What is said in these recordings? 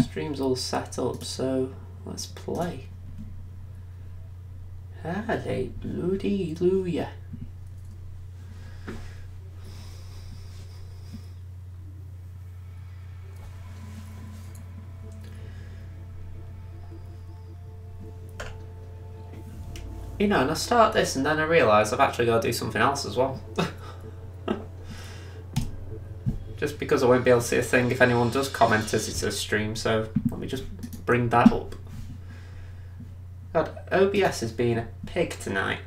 Stream's all set up, so let's play. Hallelujah. You know, and I start this and then I realise I've actually got to do something else as well. Just because I won't be able to see a thing if anyone does comment as it's a stream, so let me just bring that up. God, OBS is being a pig tonight.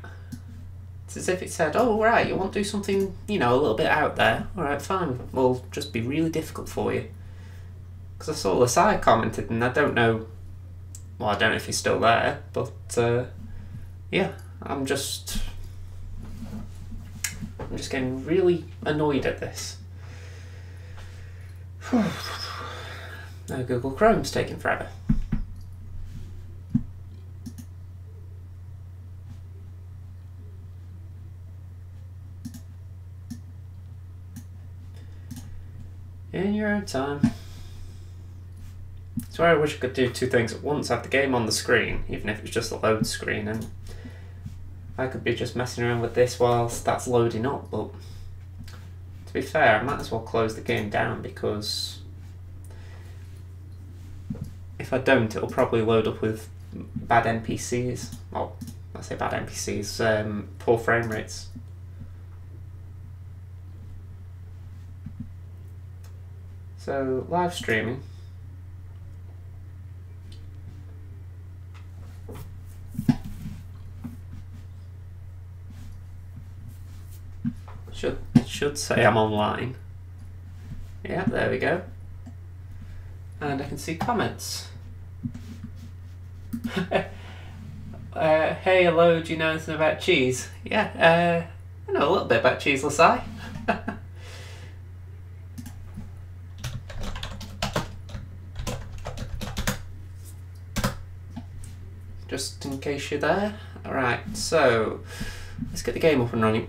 It's as if it said, oh right, you want to do something, you know, a little bit out there. Alright, fine, we'll just be really difficult for you. Because I saw Lasai commented and I don't know, well I don't know if he's still there, but yeah, I'm just getting really annoyed at this. No, Google Chrome's taking forever. In your own time. That's why I wish I could do two things at once. Have the game on the screen, even if it's just a load screen, and I could be just messing around with this whilst that's loading up, but to be fair, I might as well close the game down because if I don't, it'll probably load up with bad NPCs. Well, I say bad NPCs, poor frame rates. So, live streaming. It should say I'm online. Yeah, there we go. And I can see comments. Hey, hello, do you know anything about cheese? Yeah, I know a little bit about cheese, Lasai. Just in case you're there. Alright, so let's get the game up and running.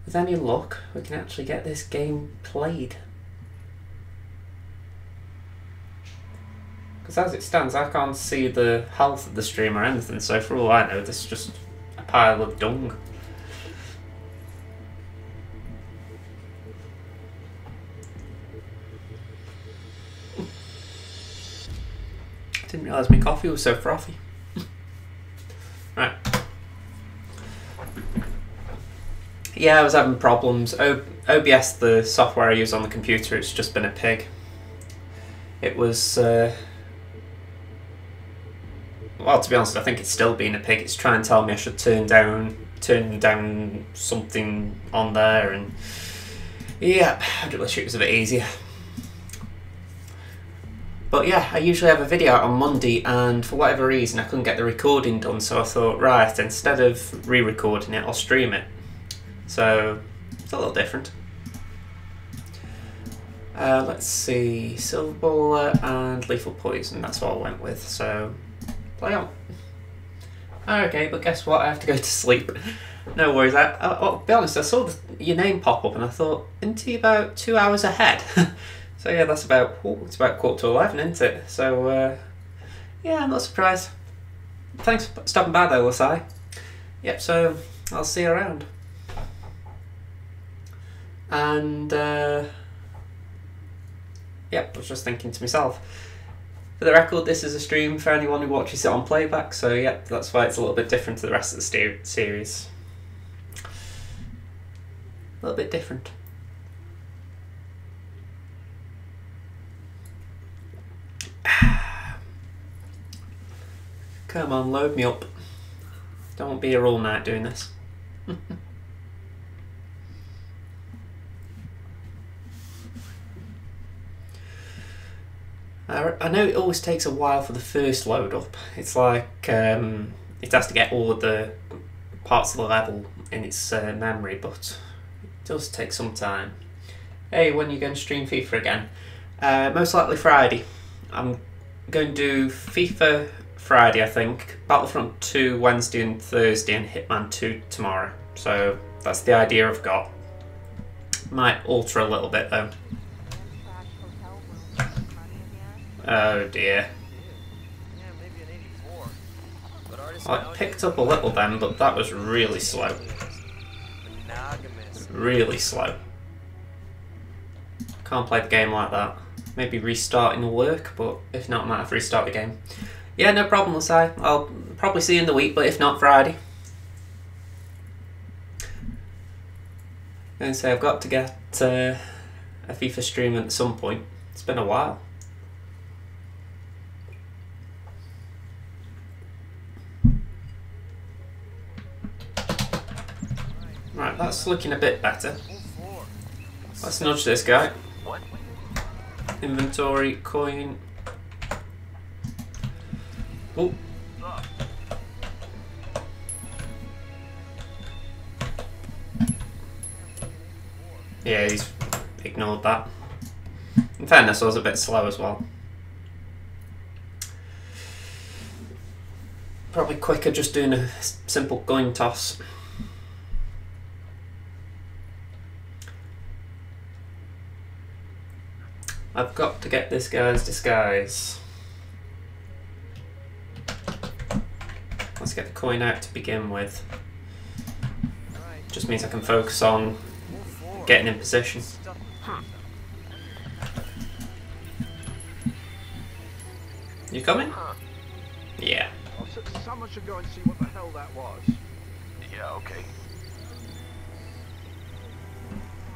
With any luck, we can actually get this game played. Because as it stands, I can't see the health of the stream or anything, so for all I know, this is just a pile of dung. I didn't realise my coffee was so frothy. Right. Yeah, I was having problems. OBS, the software I use on the computer, it's just been a pig. It was, well, to be honest, I think it's still been a pig. It's trying to tell me I should turn down something on there, and yeah, I do wish it was a bit easier. But yeah, I usually have a video out on Monday, and for whatever reason I couldn't get the recording done, so I thought, right, instead of re-recording it, I'll stream it. So, it's a little different. Let's see, Silver Bowler and Lethal Poison, that's what I went with, so play on. Okay, but guess what, I have to go to sleep. No worries, I'll be honest, I saw your name pop up and I thought, isn't he about 2 hours ahead? So yeah, that's about, it's about 11:15, isn't it? So, yeah, I'm not surprised. Thanks for stopping by though, Lasai. Yep, so I'll see you around. And, yep, I was just thinking to myself, for the record, this is a stream for anyone who watches it on playback, so yep, that's why it's a little bit different to the rest of the series. A little bit different. Come on, load me up. Don't want to be here all night doing this. I know it always takes a while for the first load up. It's like it has to get all of the parts of the level in its memory, but it does take some time. Hey, when are you going to stream FIFA again? Most likely Friday. I'm going to do FIFA Friday, I think, Battlefront 2 Wednesday and Thursday, and Hitman 2 tomorrow. So That's the idea I've got. Might alter a little bit though. Oh dear. Well, it picked up a little then, but that was really slow. Really slow. Can't play the game like that. Maybe restarting will work, but if not, I might have to restart the game. Yeah, no problem, Lasai. I'll probably see you in the week, but if not, Friday. I'm going to say I've got to get a FIFA stream at some point. It's been a while. Right, that's looking a bit better. Let's nudge this guy. Inventory, coin. Oh. Yeah, he's ignored that. In fairness, I was a bit slow as well. Probably quicker just doing a simple coin toss. I've got to get this guy's disguise. Let's get the coin out to begin with. Just means I can focus on getting in position. You coming? Yeah. Someone should go and see what the hell that was. Yeah, okay.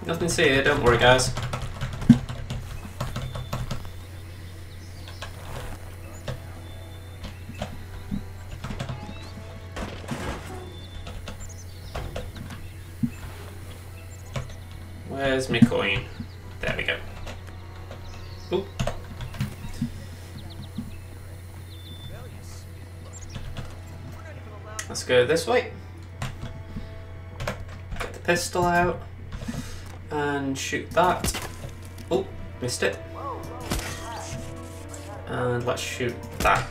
Nothing to see here, don't worry guys. Where's my coin? There we go. Oop. Let's go this way. Get the pistol out and shoot that. Oh, missed it. And let's shoot that.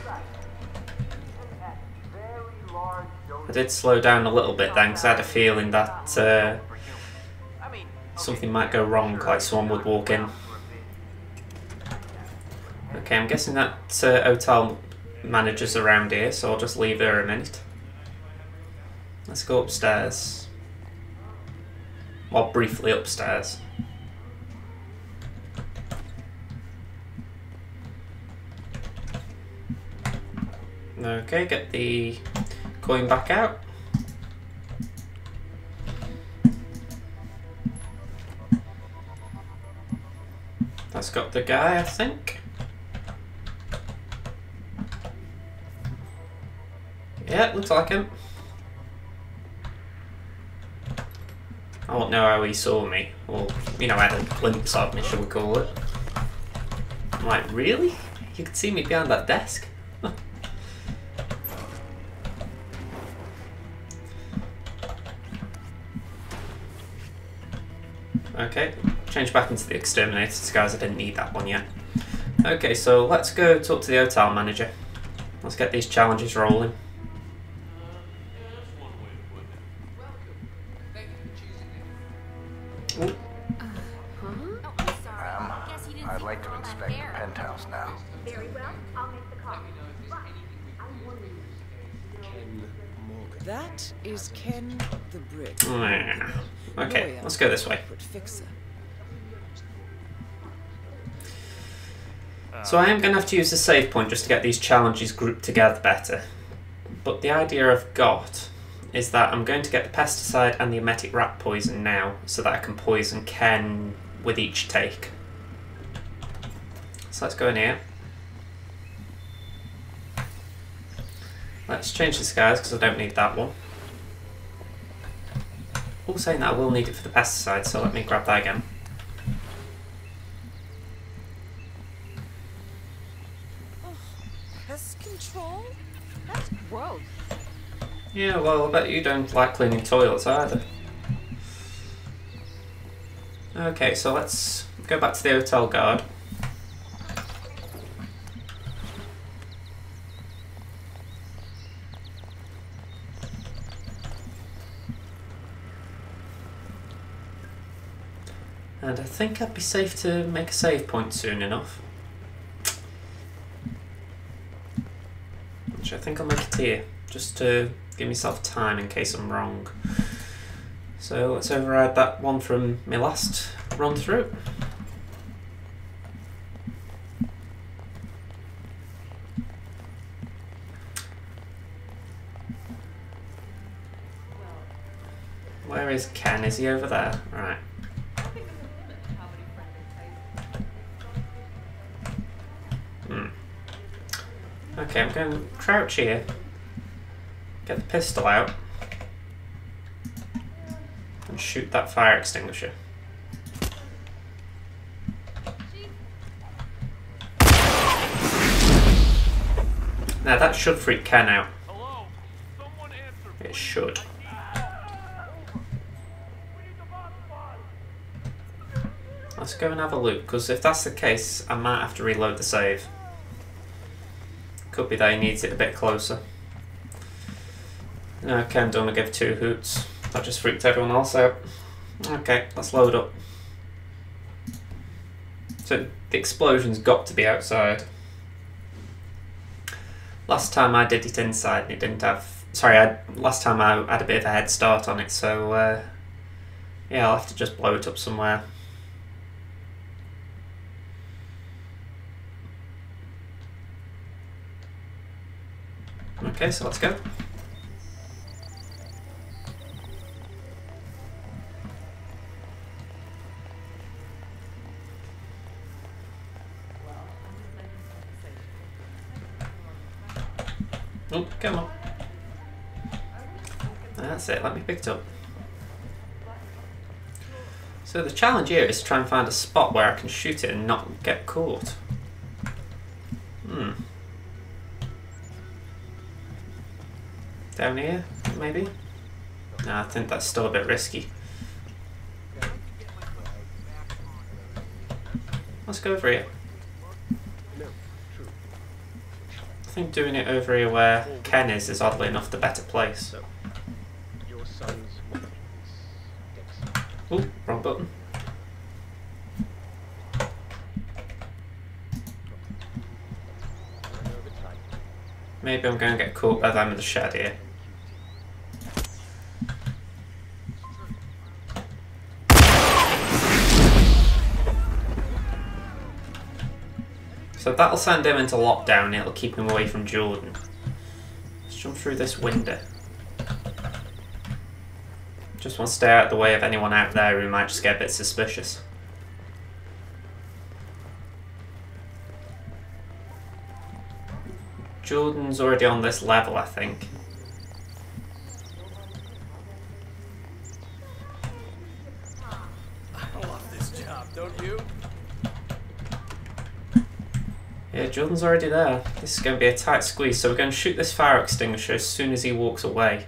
I did slow down a little bit then because I had a feeling that something might go wrong, like someone would walk in. Okay, I'm guessing that hotel manager's around here, so I'll just leave her a minute. Let's go upstairs. Well, briefly upstairs. Okay, get the coin back out. That's got the guy, I think. Yeah, looks like him. I don't know how he saw me, or, you know, had a glimpse of me, shall we call it. I'm like, really? You could see me behind that desk? Okay, change back into the exterminator disguise. I didn't need that one yet. Okay, so let's go talk to the hotel manager. Let's get these challenges rolling. I'd like to inspect the penthouse now. Very well, I'll make the call. That is Ken the Brick. Okay, let's go this way. So I am going to have to use the save point just to get these challenges grouped together better. But the idea I've got is that I'm going to get the pesticide and the emetic rat poison now, so that I can poison Ken with each take. So let's go in here. Let's change the disguise because I don't need that one. Oh, saying that I will need it for the pesticide, so let me grab that again. Oh, pest control? That's gross. Yeah, well, I bet you don't like cleaning toilets either. Okay, so let's go back to the hotel guard. And I think I'd be safe to make a save point soon enough. Which I think I'll make it here, just to give myself time in case I'm wrong. So let's override that one from my last run through. Where is Ken? Is he over there? Right. Okay, I'm going to crouch here, get the pistol out, and shoot that fire extinguisher. Now that should freak Ken out. It should. Let's go and have a look, because if that's the case, I might have to reload the save. Could be that he needs it a bit closer. No, Ken don't want to give two hoots. That just freaked everyone else out. Okay, let's load up. So the explosion's got to be outside. Last time I did it inside and it didn't have... Sorry, last time I had a bit of a head start on it, so yeah, I'll have to just blow it up somewhere. Okay, so let's go. Oh, come on. That's it, let me pick it up. So the challenge here is to try and find a spot where I can shoot it and not get caught. Down here, maybe? No, I think that's still a bit risky. Let's go over here. I think doing it over here where Ken is oddly enough the better place. Oh, wrong button. Maybe I'm going to get caught by them in the shed here. So that'll send him into lockdown, it'll keep him away from Jordan. Let's jump through this window. Just want to stay out of the way of anyone out there who might just get a bit suspicious. Jordan's already on this level, I think. I love this job, don't you? Yeah, Jordan's already there. This is going to be a tight squeeze, so we're going to shoot this fire extinguisher as soon as he walks away.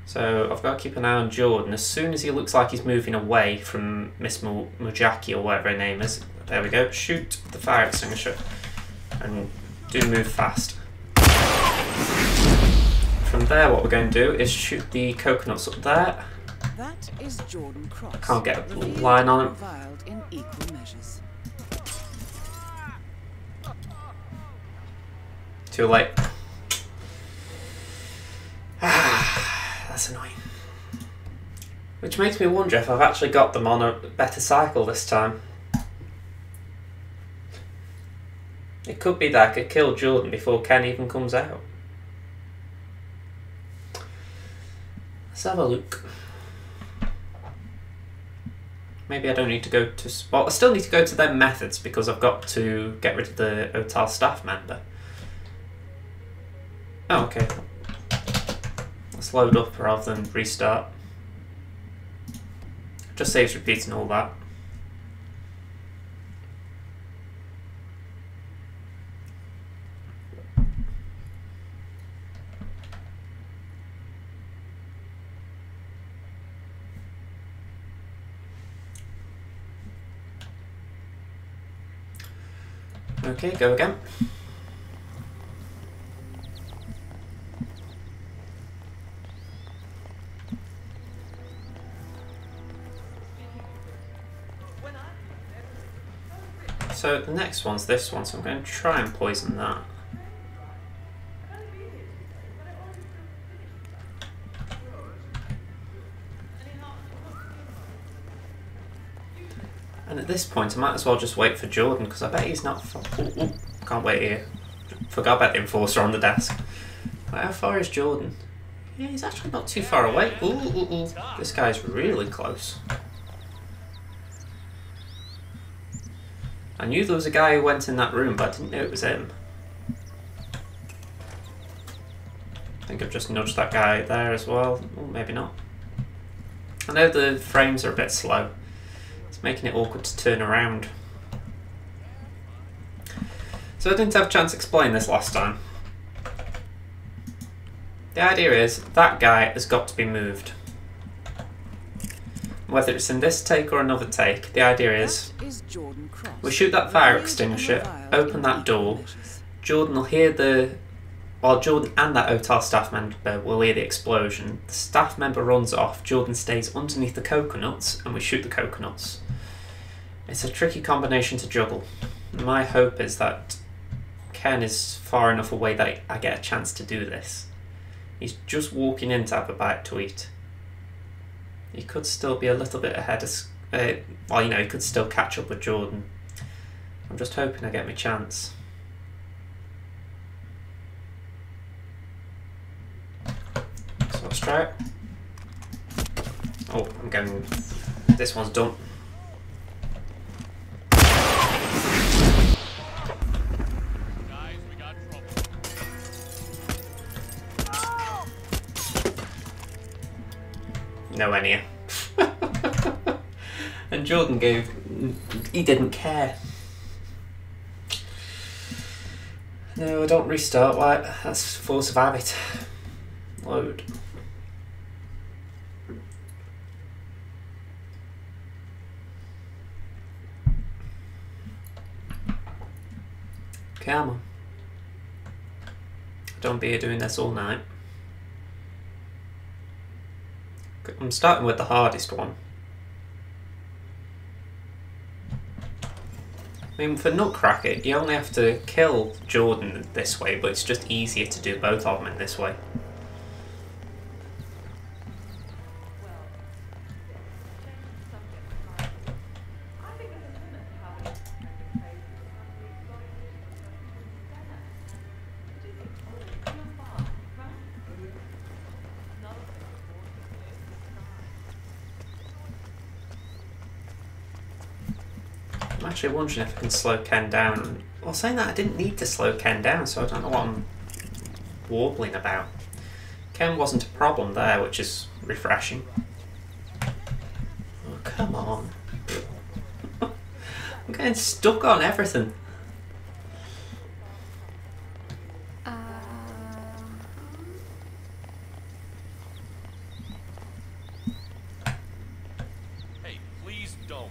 So I've got to keep an eye on Jordan. As soon as he looks like he's moving away from Miss Mujaki or whatever her name is, there we go, shoot the fire extinguisher. And do move fast. From there what we're going to do is shoot the coconuts up there. That is Jordan Cross. Can't get a line on him. In equal measures. Too late. That's annoying. Which makes me wonder if I've actually got them on a better cycle this time. It could be that I could kill Jordan before Ken even comes out. Let's have a look. Maybe I don't need to go to... Well, I still need to go to them methods because I've got to get rid of the hotel staff member. Oh, okay. Let's load up rather than restart. Just saves repeating all that. Okay, go again. So the next one's this one, so I'm going to try and poison that. And at this point I might as well just wait for Jordan, because I bet he's not can't wait here. Forgot about the enforcer on the desk. Right, how far is Jordan? Yeah, he's actually not too far away. Ooh. This guy's really close. I knew there was a guy who went in that room, but I didn't know it was him. I think I've just nudged that guy there as well. Oh, maybe not. I know the frames are a bit slow. It's making it awkward to turn around. So I didn't have a chance to explain this last time. The idea is that guy has got to be moved. Whether it's in this take or another take, the idea is we shoot that fire extinguisher, open that door, Jordan will hear Jordan and that hotel staff member will hear the explosion, the staff member runs off, Jordan stays underneath the coconuts and we shoot the coconuts. It's a tricky combination to juggle. My hope is that Ken is far enough away that I get a chance to do this. He's just walking in to have a bite to eat. He could still be a little bit ahead of... well, you know, he could still catch up with Jordan. I'm just hoping I get my chance. So let's try it. Oh, I'm going... This one's done. Nowhere near. And Jordan he didn't care. No, I don't restart, White. That's force of habit. Load. Come on. Don't be here doing this all night. I'm starting with the hardest one. I mean, for Nutcracker, you only have to kill Jordan this way, but it's just easier to do both of them in this way. I'm actually wondering if I can slow Ken down. Well, saying that, I didn't need to slow Ken down, so I don't know what I'm warbling about. Ken wasn't a problem there, which is refreshing. Oh, come on. I'm getting stuck on everything. Hey, please don't.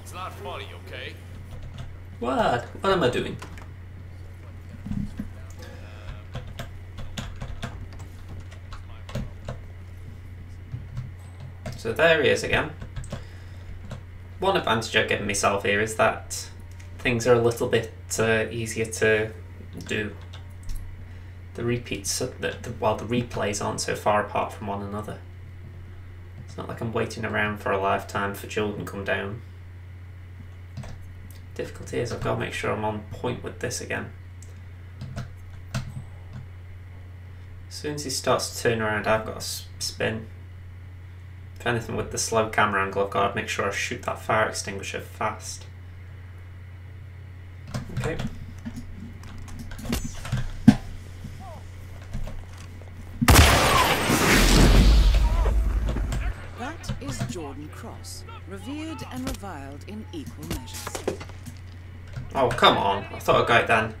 It's not funny, okay? What? What am I doing? So there he is again. One advantage I've given myself here is that things are a little bit easier to do. The repeats, while the replays aren't so far apart from one another. It's not like I'm waiting around for a lifetime for Jordan to come down. Difficulty is I've got to make sure I'm on point with this again. As soon as he starts to turn around, I've got to spin. If anything, with the slow camera angle, I've got to make sure I shoot that fire extinguisher fast. Okay. That is Jordan Cross, revered and reviled in equal measures. Oh, come on. I thought I got it then.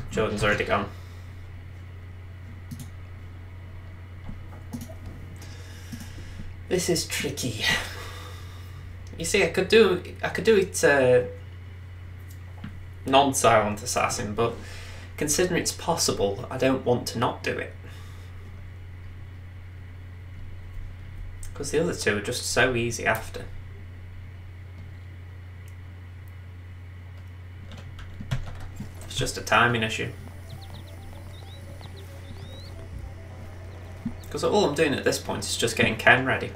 Jordan's already gone. This is tricky. You see, I could do it non-silent assassin, but considering it's possible, I don't want to not do it. Because the other two are just so easy after. It's just a timing issue. Because all I'm doing at this point is just getting Ken ready.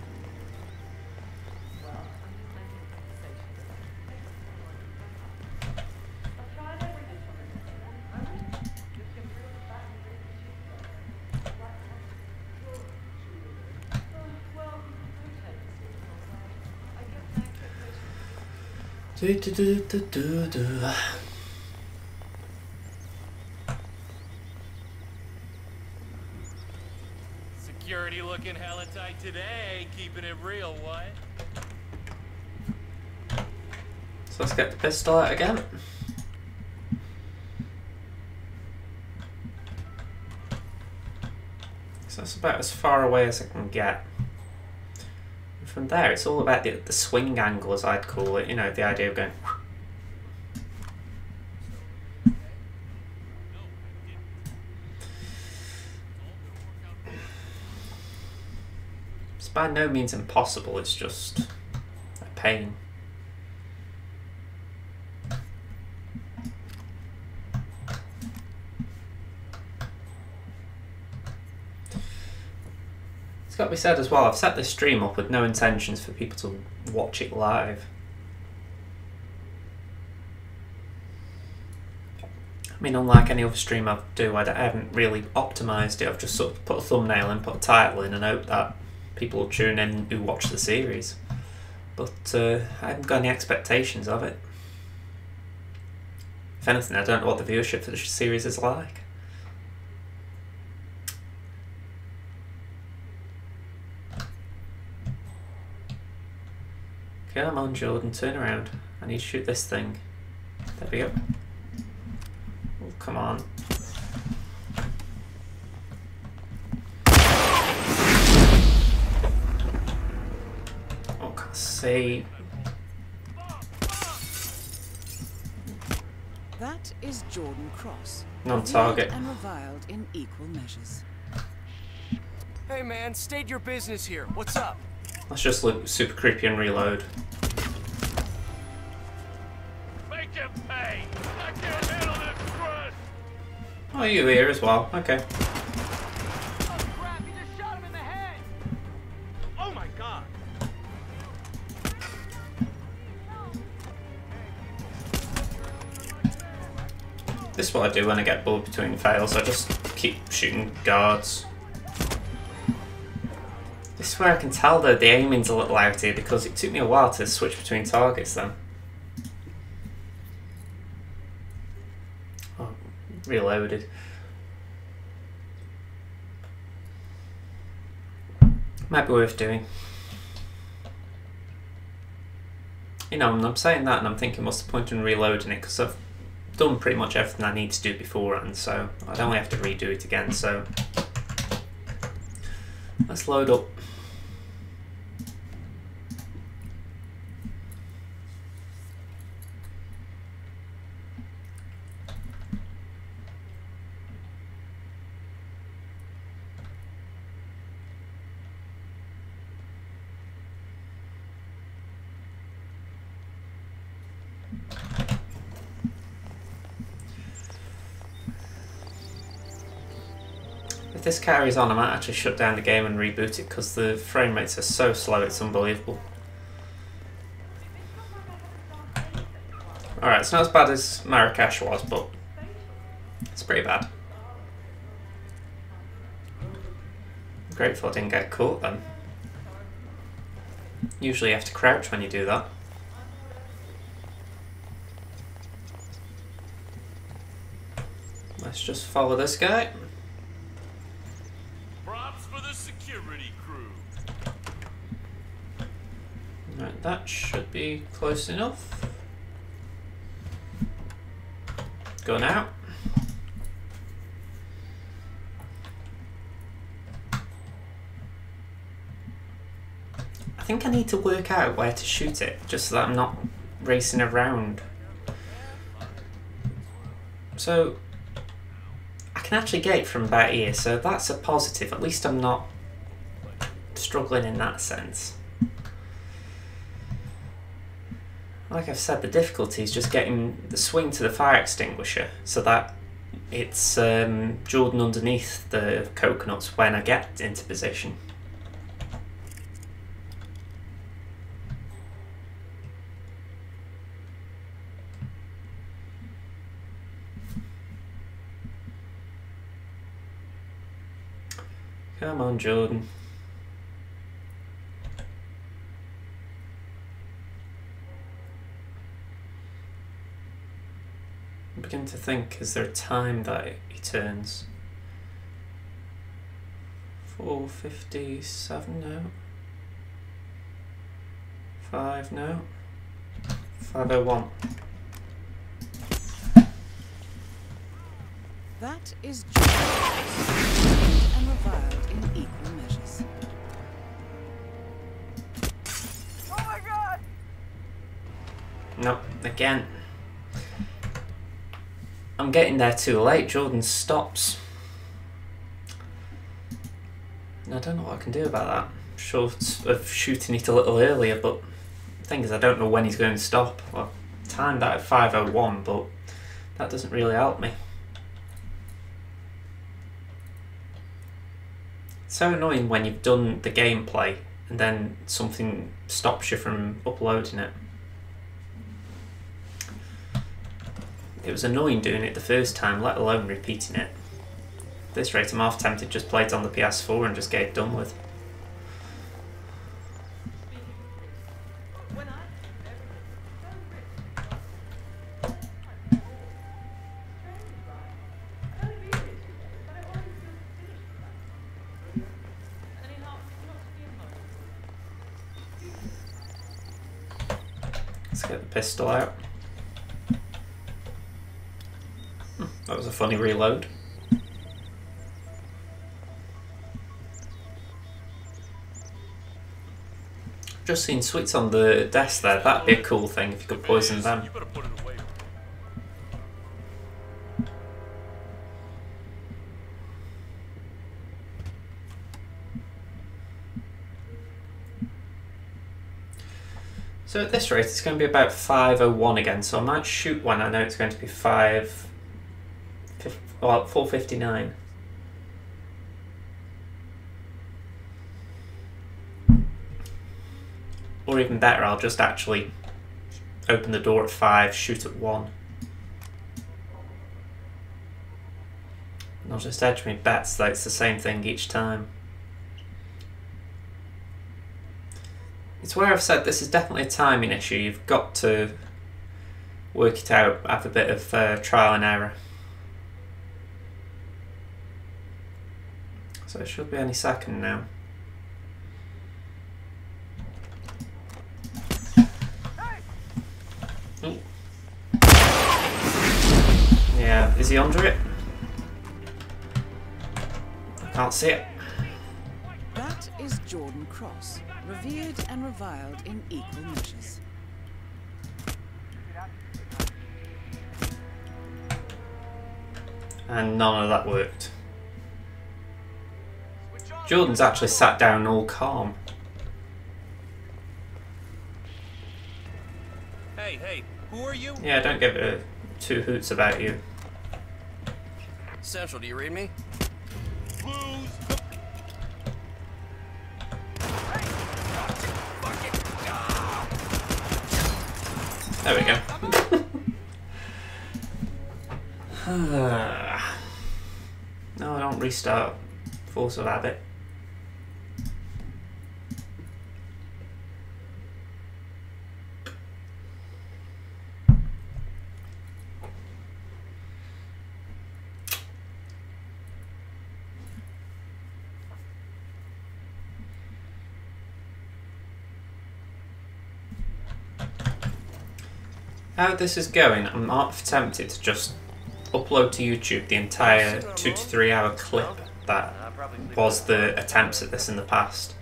Do, do, do, do, do, do. Security looking hella tight today, keeping it real, what? So let's get the pistol out again. So that's about as far away as I can get. And from there, it's all about the swing angle, as I'd call it. You know, the idea of going. It's by no means impossible, it's just a pain. It's got to be said as well, I've set this stream up with no intentions for people to watch it live. I mean, unlike any other stream I do, I haven't really optimised it. I've just sort of put a thumbnail in, put a title in, and hope that people will tune in who watch the series. But I haven't got any expectations of it. If anything, I don't know what the viewership for the series is like. Come on, Jordan, turn around. I need to shoot this thing. There we go. Oh, come on. Oh, can't see. That is Jordan Cross. Non-target. Revered and reviled in equal measures. Hey man, state your business here. What's up? Let's just look super creepy and reload. Make him pay! I can't handle this stress! Oh, you here as well? Okay. Oh crap, you just shot him in the head! Oh my god! This is what I do when I get bored between fails. I just keep shooting guards. This is where I can tell though the aiming's a little out here because it took me a while to switch between targets then. Oh, reloaded. Might be worth doing. You know, I'm saying that and I'm thinking what's the point in reloading it, because I've done pretty much everything I need to do beforehand, so I'd only have to redo it again, so let's load up. If this carries on, I might actually shut down the game and reboot it because the frame rates are so slow, it's unbelievable. Alright, it's not as bad as Marrakesh was, but it's pretty bad. I'm grateful I didn't get caught then. Usually you have to crouch when you do that. Let's just follow this guy. Props for the security crew. Right, that should be close enough. Going out. I think I need to work out where to shoot it, just so that I'm not racing around. So I can actually get it from about here, so that's a positive. At least I'm not struggling in that sense. Like I've said, the difficulty is just getting the swing to the fire extinguisher so that it's Jordan underneath the coconuts when I get into position. Come on, Jordan. I begin to think, is there a time that he turns? 4:57, no. 5, no. 5:01. That is Jordan and reviled in equal measures. Oh my God! No, again. I'm getting there too late. Jordan stops. And I don't know what I can do about that. Short of shooting it a little earlier, but the thing is I don't know when he's going to stop. Well, timed that at 5:01, but that doesn't really help me. It's so annoying when you've done the gameplay and then something stops you from uploading it. It was annoying doing it the first time, let alone repeating it. At this rate, I'm half tempted to just play it on the PS4 and just get it done with. Let's get the pistol out. That was a funny reload. Just seen sweets on the desk there. That'd be a cool thing if you could poison them. You better put it away. So at this rate, it's going to be about 5:01 again. So I might shoot when I know it's going to be 4:59. Or even better, I'll just actually open the door at 5, shoot at 1. And I'll just edge my bets that it's the same thing each time. It's where I've said this is definitely a timing issue. You've got to work it out, have a bit of trial and error. So it should be any second now. Ooh. Yeah, is he under it? I can't see it. That is Jordan Cross, revered and reviled in equal measures. And none of that worked. Jordan's actually sat down all calm. Hey, who are you? Yeah, don't give it two hoots about you. Central, do you read me? There we go. No, I don't restart. Force of habit. How this is going, I'm half tempted to just upload to YouTube the entire 2 to 3 hour clip that was the attempts at this in the past.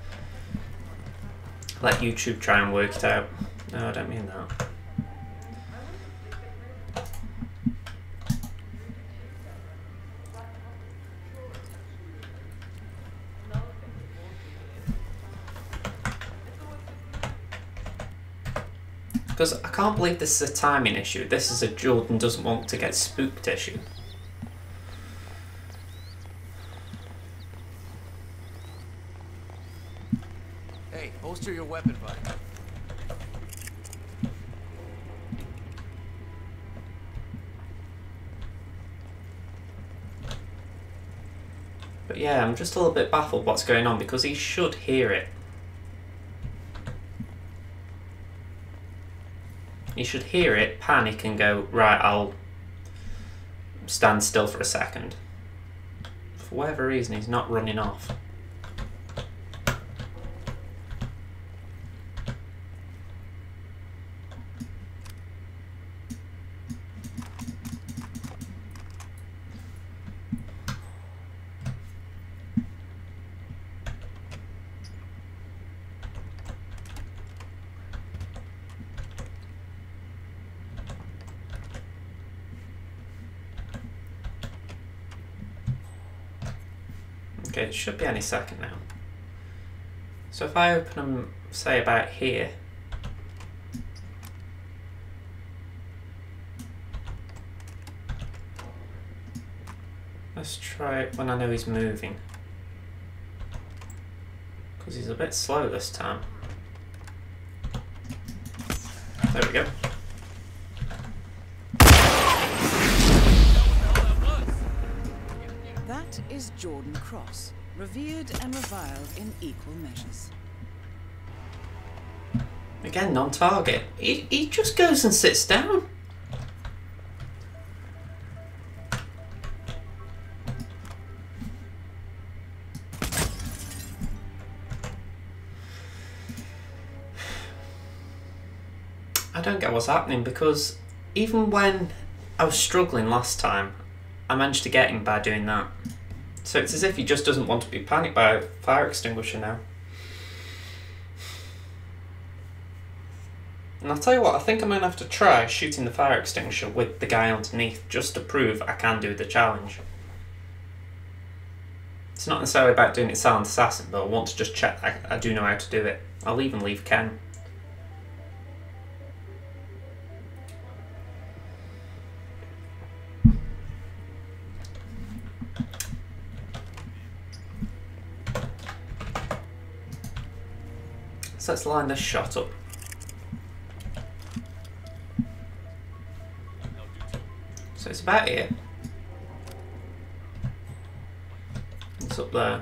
Let YouTube try and work it out. No, I don't mean that. Because I can't believe this is a timing issue. This is a Jordan doesn't want to get spooked issue. Hey, holster your weapon, buddy. But yeah, I'm just a little bit baffled what's going on because he should hear it. He should hear it, panic and go, right, I'll stand still for a second. For whatever reason, he's not running off. Okay, it should be any second now. So if I open them, say about here. Let's try it when I know he's moving. Because he's a bit slow this time. There we go. That is Jordan Cross, revered and reviled in equal measures. Again, non-target. He just goes and sits down. I don't get what's happening because even when I was struggling last time, I managed to get him by doing that. So it's as if he just doesn't want to be panicked by a fire extinguisher now. And I'll tell you what, I think I'm going to have to try shooting the fire extinguisher with the guy underneath just to prove I can do the challenge. It's not necessarily about doing it silent assassin, but I want to just check I do know how to do it. I'll even leave Ken. So let's line this shot up. So it's about here. It's up there.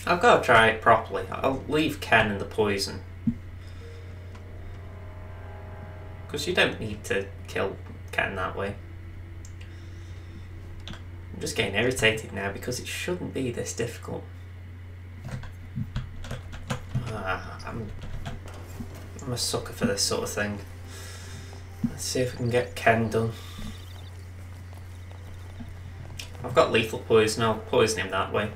I've got to try it properly. I'll leave Ken in the poison. Because you don't need to kill Ken that way. I'm just getting irritated now because it shouldn't be this difficult. I'm a sucker for this sort of thing. Let's see if we can get Ken done. I've got lethal poison, I'll poison him that way.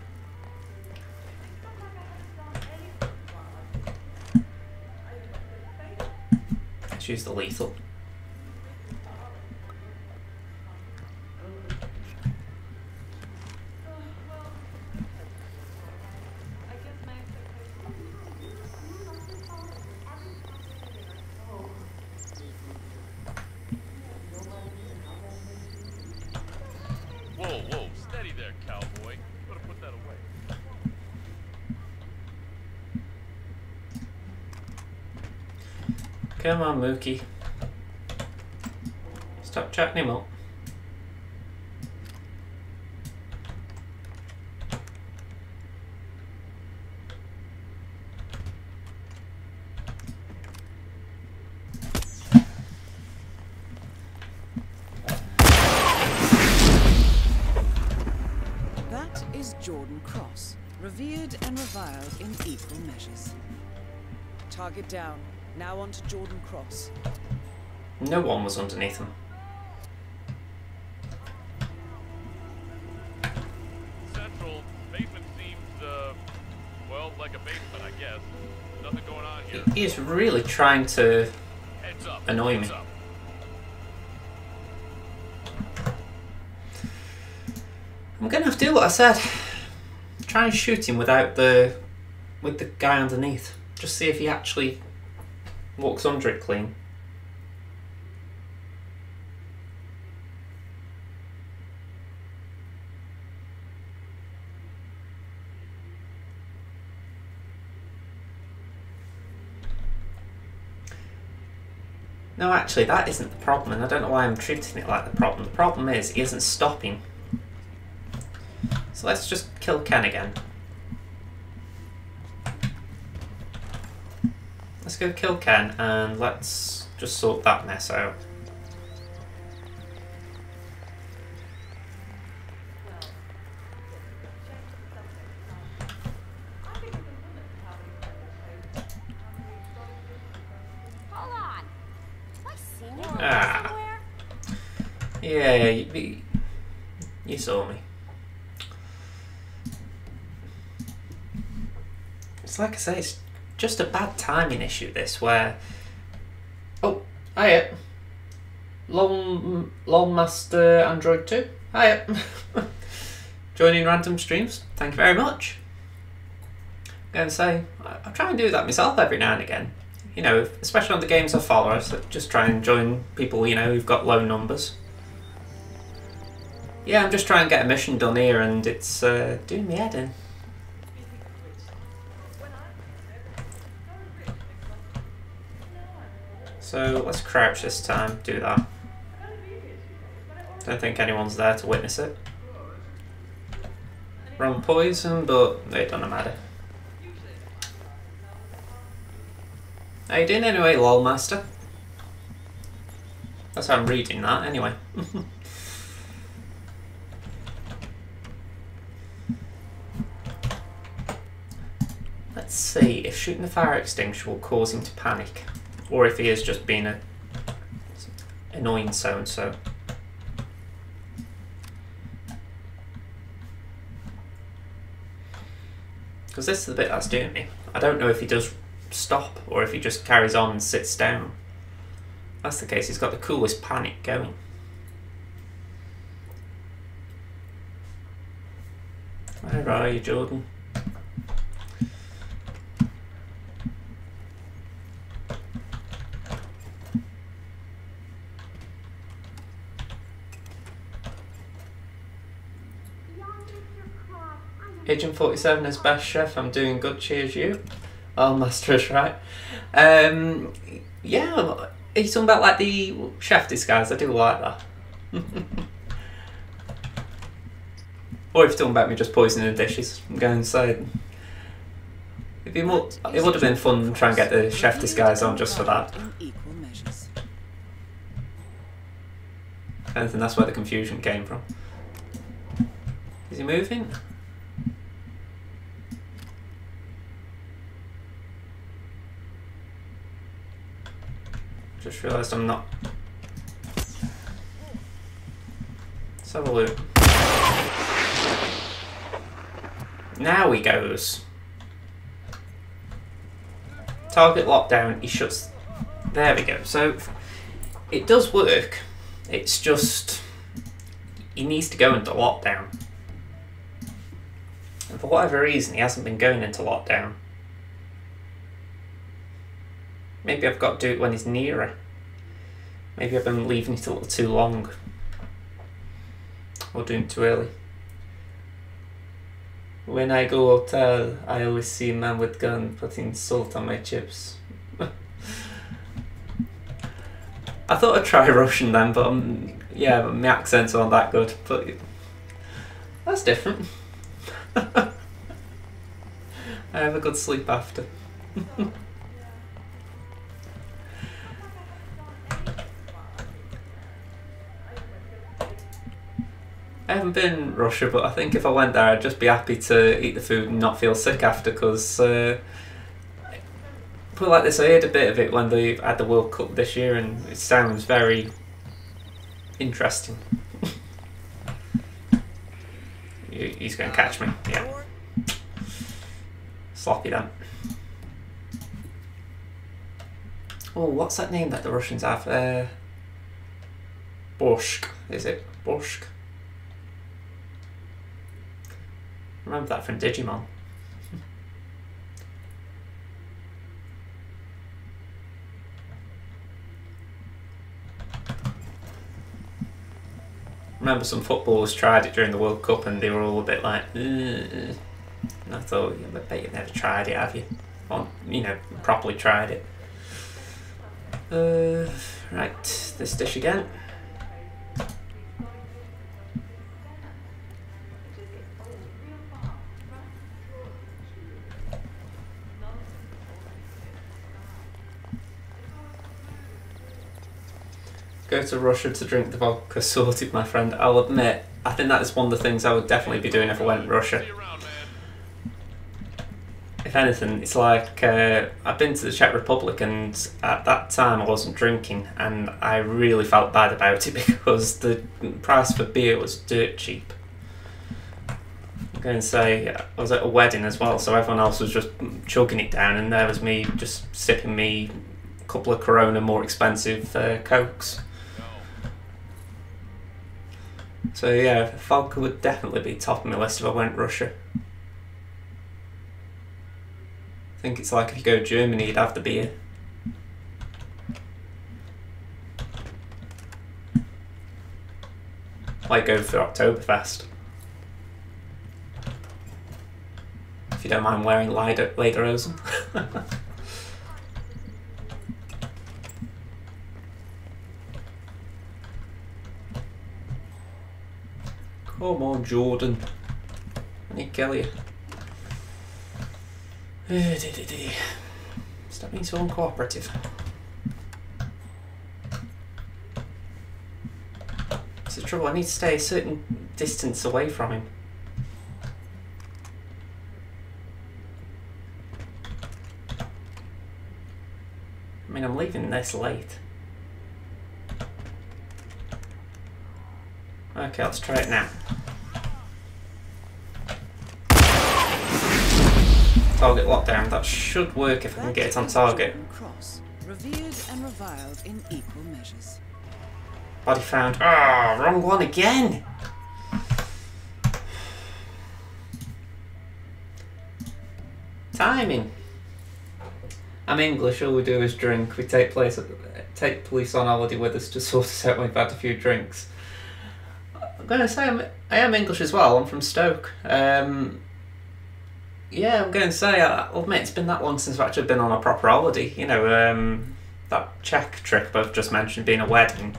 Let's use the lethal. Whoa, steady there, cowboy. Better put that away. Come on, Mookie. Stop chatting him up. That is Jordan Cross, revered and reviled in equal measures. Target down. Now on to Jordan Cross. No one was underneath him. Central basement seems, well, like a basement, I guess. Nothing going on here. He is really trying to Heads up. annoy me. Heads up. I'm gonna have to do what I said. try and shoot him without with the guy underneath. Just see if he actually walks under it clean. No, actually, that isn't the problem, and I don't know why I'm treating it like the problem. The problem is he isn't stopping. So let's just kill Ken again. Let's go kill Ken, and let's just sort that mess out. Ah. Yeah, you saw me. It's like I say, it's just a bad timing issue this, where... Oh, hiya. Lol Master Android 2. Hiya. Joining random streams. Thank you very much. I'm going to say, I try and do that myself every now and again. You know, especially on the games I follow, I just try and join people, you know, who've got low numbers. Yeah, I'm just trying to get a mission done here, and it's doing me head in. So let's crouch this time, do that. Don't think anyone's there to witness it. Wrong poison, but it doesn't matter. How you doing anyway, lol master? That's how I'm reading that anyway. Let's see if shooting the fire extinguisher will cause him to panic, or if he is just being a annoying so-and-so. Because this is the bit that's doing me. I don't know if he does stop or if he just carries on and sits down. If that's the case, he's got the coolest panic going. Where are you, Jordan? Agent 47 is best chef. I'm doing good. Cheers, you. Oh, Master is right. Yeah, are you talking about like the chef disguise? I do like that. Or if you're talking about me just poisoning the dishes, I'm going to say it'd be more. It would have been fun to try and get the chef disguise on just for that. I think that's where the confusion came from. Is he moving? Just realised I'm not. Let's have a look. Now he goes. Target lockdown, he shuts. There we go. So it does work. It's just he needs to go into lockdown. And for whatever reason, he hasn't been going into lockdown. Maybe I've got to do it when he's nearer. Maybe I've been leaving it a little too long. Or doing it too early. When I go hotel, I always see a man with gun putting salt on my chips. I thought I'd try Russian then, but yeah, my accents aren't that good. But that's different. I have a good sleep after. I haven't been in Russia, but I think if I went there, I'd just be happy to eat the food and not feel sick after. Because put it like this, I heard a bit of it when they had the World Cup this year, and it sounds very interesting. He's going to catch me. Yeah, sloppy then. Oh, what's that name that the Russians have? Borscht, is it? Borscht. remember that from Digimon. Remember some footballers tried it during the World Cup and they were all a bit like, ugh. And I thought, yeah, I bet you've never tried it, have you? Or, you know, properly tried it. Right, this dish again. Go to Russia to drink the vodka, sorted, my friend. I'll admit, I think that is one of the things I would definitely be doing if I went to Russia. If anything, it's like, I've been to the Czech Republic and at that time I wasn't drinking and I really felt bad about it because the price for beer was dirt cheap. I'm going to say, I was at a wedding as well, so everyone else was just chugging it down and there was me just sipping me a couple of Corona more expensive Cokes. So yeah, vodka would definitely be top of my list if I went Russia. I think it's like if you go to Germany, you'd have the beer. Like go for Oktoberfest. If you don't mind wearing lederhosen. Come on, Jordan. I need to kill you. Stop being so uncooperative. It's the trouble, I need to stay a certain distance away from him. I mean, I'm leaving this late. Okay, let's try it now. Target lockdown. That should work if I can get it on target. Cross, revered and reviled in equal measures. Body found. Ah, wrong one again. Timing. I'm English. All we do is drink. We take police on holiday with us to sort us out when we've had a few drinks. I'm going to say I am English as well. I'm from Stoke. Yeah, I'm going to say, I'll admit it's been that long since I've actually been on a proper holiday. You know, that Czech trip I've just mentioned being a wedding.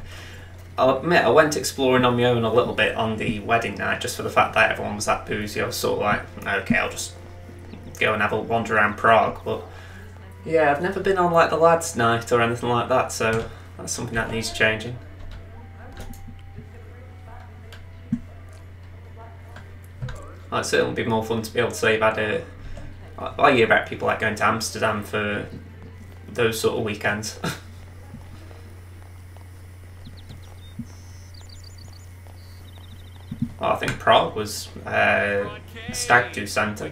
I'll admit I went exploring on my own a little bit on the wedding night just for the fact that everyone was that boozy. I was sort of like, okay, I'll just go and have a wander around Prague. But yeah, I've never been on like the lads' night or anything like that, so that's something that needs changing. It'd certainly be more fun to be able to say you've had a... I hear about people like going to Amsterdam for those sort of weekends. Well, I think Prague was a stag do centre.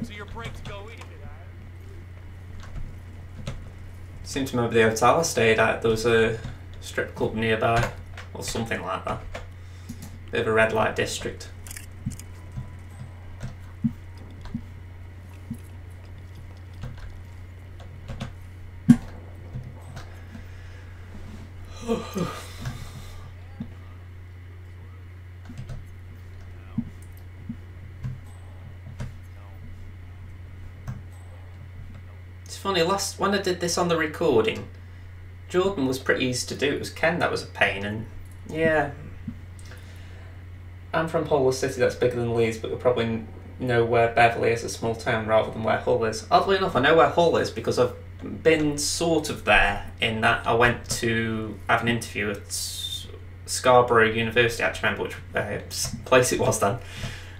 Seemed to remember the hotel I stayed at, there was a strip club nearby, or something like that. Bit of a red light district. It's funny, when I did this on the recording, Jordan was pretty easy to do. It was Ken that was a pain, and yeah. I'm from Hull City, that's bigger than Leeds, but you'll probably know where Beverley is, a small town, rather than where Hull is. Oddly enough, I know where Hull is because I've been sort of there, in that I went to have an interview at Scarborough University. I actually remember which place it was then.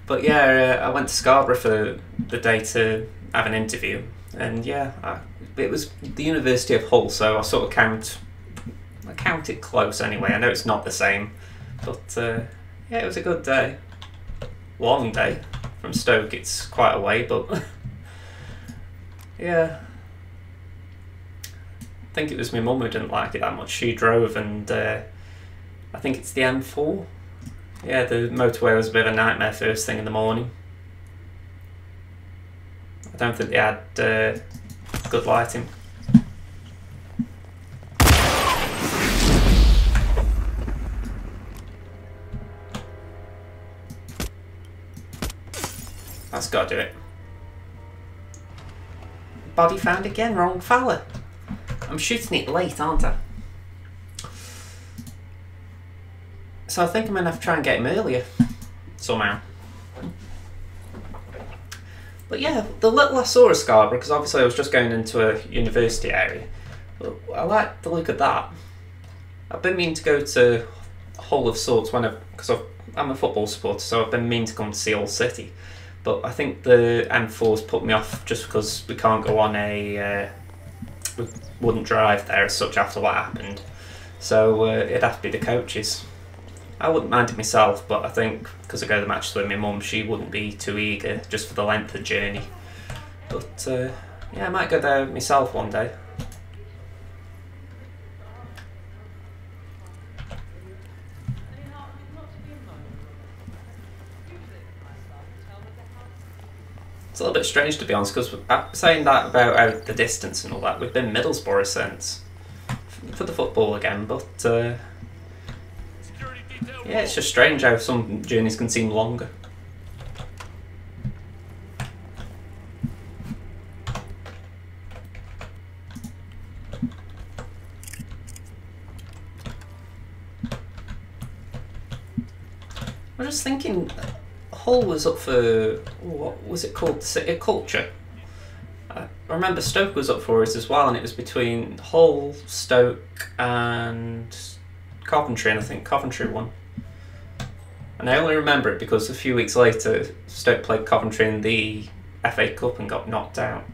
But yeah, I went to Scarborough for the day to have an interview, and yeah, it was the University of Hull, so I sort of count it close anyway. I know it's not the same, but yeah, it was a good day. Long day. From Stoke it's quite a way, but yeah. I think it was my mum who didn't like it that much. She drove, and I think it's the M4. Yeah, the motorway was a bit of a nightmare first thing in the morning. don't think they had good lighting. That's got to do it. Body found again, wrong fella. I'm shooting it late, aren't I? So I think I'm going to have to try and get him earlier, somehow. But yeah, the little I saw of Scarborough, because obviously I was just going into a university area, but I like the look of that. I've been meaning to go to Hull of sorts because I'm a football supporter, so I've been meaning to come to see Hull City. But I think the M4's put me off just because we can't go on we wouldn't drive there as such after what happened. So it'd have to be the coaches. I wouldn't mind it myself, but I think because I go to the matches with my mum, she wouldn't be too eager just for the length of the journey. But yeah, I might go there myself one day. It's a little bit strange to be honest, because saying that about the distance and all that, we've been Middlesbrough since for the football again, but yeah, it's just strange how some journeys can seem longer. I was just thinking, Hull was up for, what was it called, City of Culture? I remember Stoke was up for it as well, and it was between Hull, Stoke and Coventry, and I think Coventry won. And I only remember it because a few weeks later Stoke played Coventry in the FA Cup and got knocked out.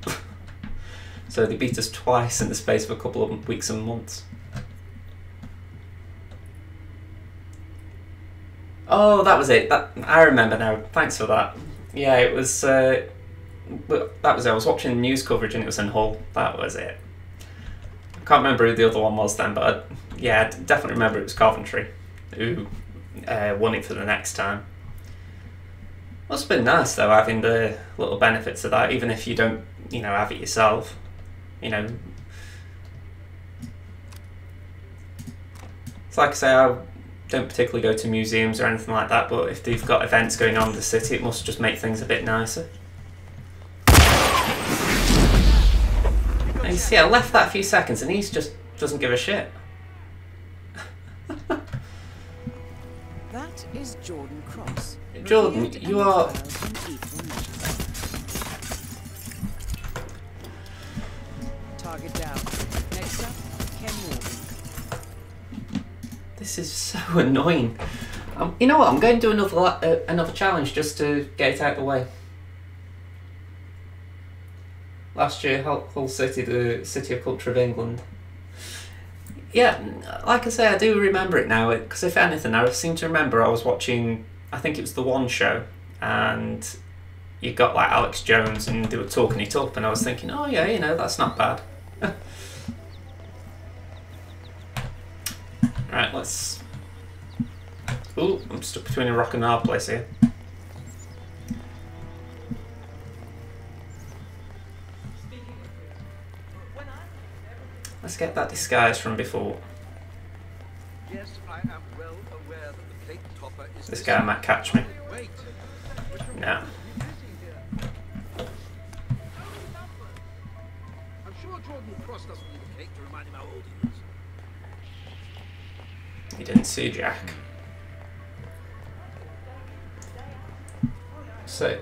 So they beat us twice in the space of a couple of weeks and months. Oh, that was it. I remember now. Thanks for that. Yeah, it was. That was it. I was watching news coverage and it was in Hull. That was it. I can't remember who the other one was then, but yeah, I definitely remember it was Coventry who won it for the next time. Must have been nice though, having the little benefits of that, even if you don't, have it yourself. It's like I say, I don't particularly go to museums or anything like that, but if they've got events going on in the city, it must just make things a bit nicer. And you see, I left that a few seconds and he just doesn't give a shit. That is Jordan Cross. Jordan, you are... Target down. Next up, Ken Morgan. This is so annoying. You know what? I'm going to do another challenge just to get it out of the way. Last year, Hull City, the City of Culture of England. Yeah, like I say, I do remember it now, because if anything, I seem to remember I was watching, I think it was The One Show, and you got like Alex Jones and they were talking it up, and I was thinking, oh yeah, that's not bad. Right, let's... Ooh, I'm stuck between a rock and a hard place here. Let's get that disguise from before. Yes, I am well aware that the cake topper is This guy might catch me. Wait. No. I'm sure Jordan Cross doesn't need a cake to remind him how old he is. He didn't see Jack. So,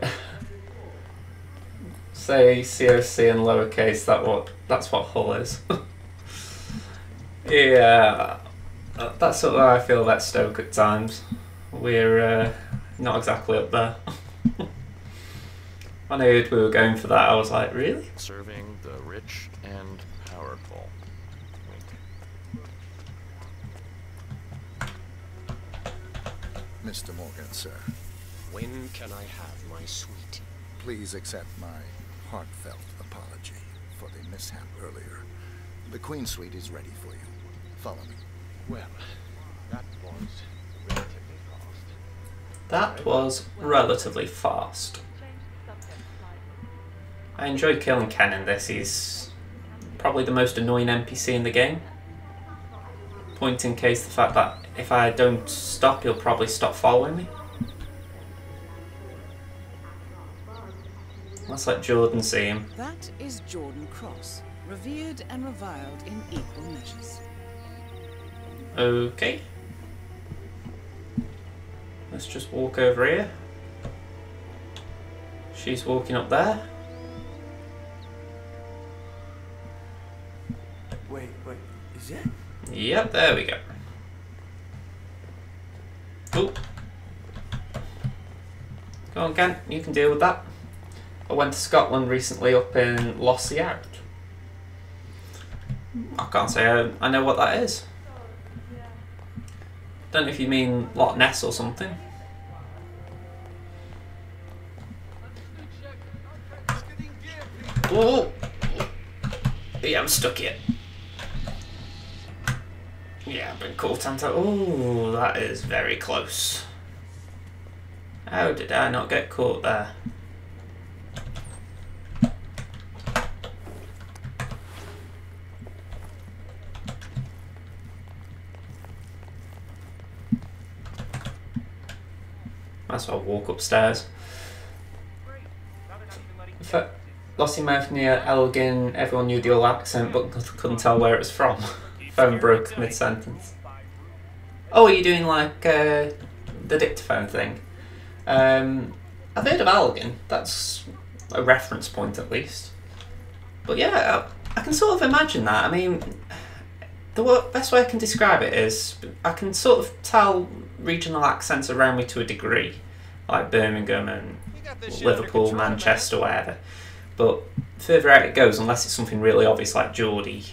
say COC in lowercase. That's what Hull is. Yeah, that's sort of how I feel about Stoke at times. We're not exactly up there. When I heard we were going for that, I was like, really? Serving the rich and powerful. Mr. Morgan, sir, When can I have my sweetie? please accept my heartfelt apology for the mishap earlier. The Queen Suite is ready for you. Follow me. Well, that was relatively fast. That was relatively fast. I enjoy killing Ken in this. He's probably the most annoying NPC in the game. Point in case the fact that if I don't stop, he'll probably stop following me. Let's let Jordan see him. That is Jordan Cross, revered and reviled in equal measures. Okay. Let's just walk over here. She's walking up there. Wait, is it? Yep, there we go. Cool. Go on, Ken, you can deal with that. I went to Scotland recently up in Lossy Out. I can't say I know what that is. Don't know if you mean Loch Ness or something. Oh! Yeah, I'm stuck here. Yeah, I've been caught on to. Oh, that is very close. How did I not get caught there? Might as well walk upstairs. Lossiemouth near Elgin, everyone knew the old accent but couldn't tell where it was from. Phone broke mid-sentence. Oh, are you doing like the dictaphone thing? I've heard of Elgin, that's a reference point at least. But yeah, I can sort of imagine that. I mean, the best way I can describe it is I can sort of tell regional accents around me to a degree, like Birmingham and Liverpool, Manchester, wherever. But further out it goes, unless it's something really obvious like Geordie,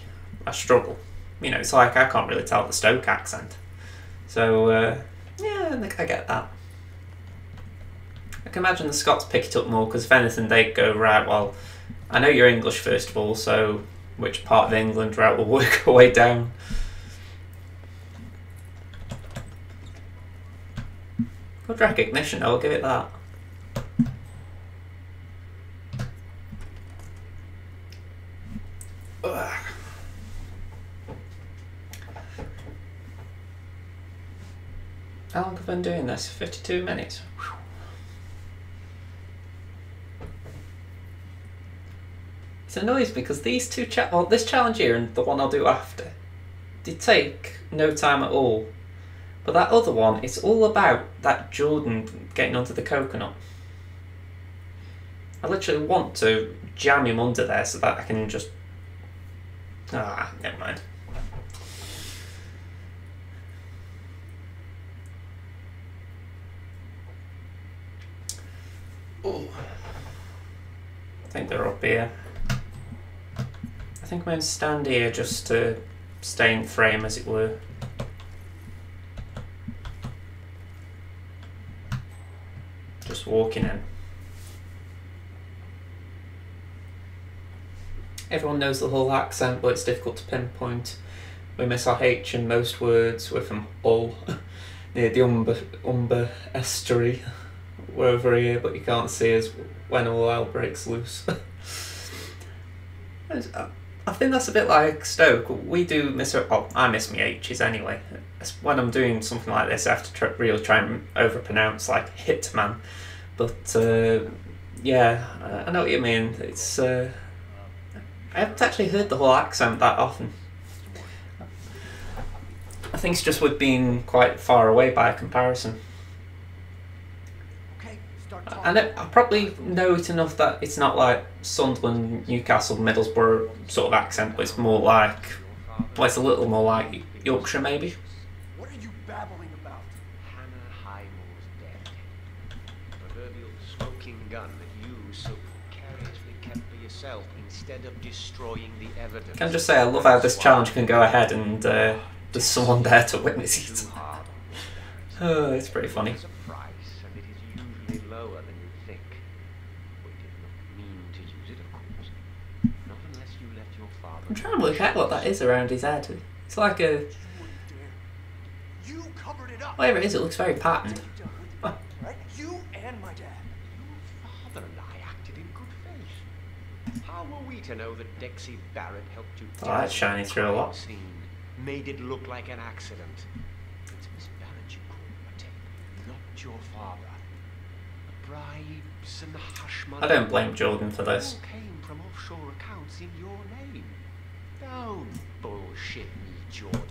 I struggle. You know, it's like I can't really tell the Stoke accent. So, yeah, I think I get that. I can imagine the Scots pick it up more, because if anything, they'd go, right, well, I know you're English first of all, so which part of England, right, we'll work our way down. Good recognition, I'll give it that. Ugh. How long have I been doing this? 52 minutes. Whew. It annoys me because these two this challenge here and the one I'll do after, they take no time at all. But that other one, it's all about that Jordan getting onto the coconut. I literally want to jam him under there so that I can just... Ah, never mind. Oh, I think they're up here. I think I'm going to stand here just to stay in frame, as it were. Just walking in. Everyone knows the whole accent, but it's difficult to pinpoint. We miss our H in most words. We're from Hull, near the Humber estuary. We're over here, but you can't see us when all hell breaks loose. I think that's a bit like Stoke. We do miss her. Oh, I miss my H's anyway. When I'm doing something like this, I have to really try and overpronounce, like Hitman. But yeah, I know what you mean. It's I haven't actually heard the whole accent that often. I think it's just with being quite far away by comparison. I probably know it enough that it's not like Sunderland, Newcastle, Middlesbrough sort of accent, but it's more like, well, it's a little more like Yorkshire maybe. What are you babbling about? Hannah Highmore's dead. The proverbial smoking gun that you so precariously kept for yourself instead of destroying the evidence. Can I just say I love how this challenge can go ahead and there's someone there to witness it. Oh, it's pretty funny. Lower than you think. We did not mean to use it, of course. Not unless you let your father... I'm trying to work out what that is around his head. It's like a... You covered it up. Whatever it is, it looks very patterned. Right? You and my dad. Your father and I acted in good faith. How were we to know that Dexy Barrett helped you? Oh, that's shining through a lot. Scene, made it look like an accident. It's Miss Barrett you call, Matek, not your father. The bribes and the hush money. I don't blame Jordan for this. All came from offshore accounts in your name. Don't bullshit me, Jordan.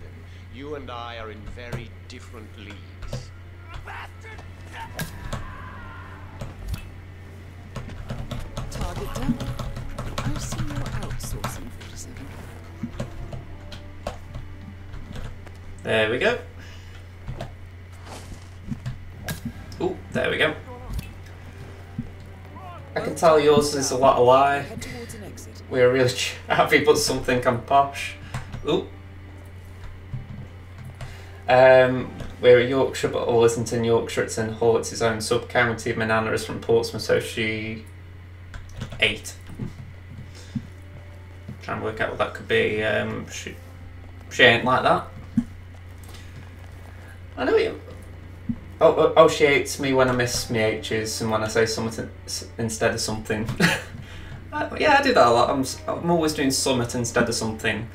You and I are in very different leagues. Target down. I see you're outsourcing 47. There we go. Ooh, there we go. I can tell yours is a lot of lie. Head towards an exit. We're really happy, but something I'm posh. Ooh. We're in Yorkshire, but all isn't in Yorkshire. It's in Hull. It's his own sub-county. My nana is from Portsmouth, so she ate. Trying to work out what that could be. She ain't like that. I know you. Oh, she hates me when I miss my H's and when I say something instead of something. Yeah, I do that a lot. I'm always doing summit instead of something.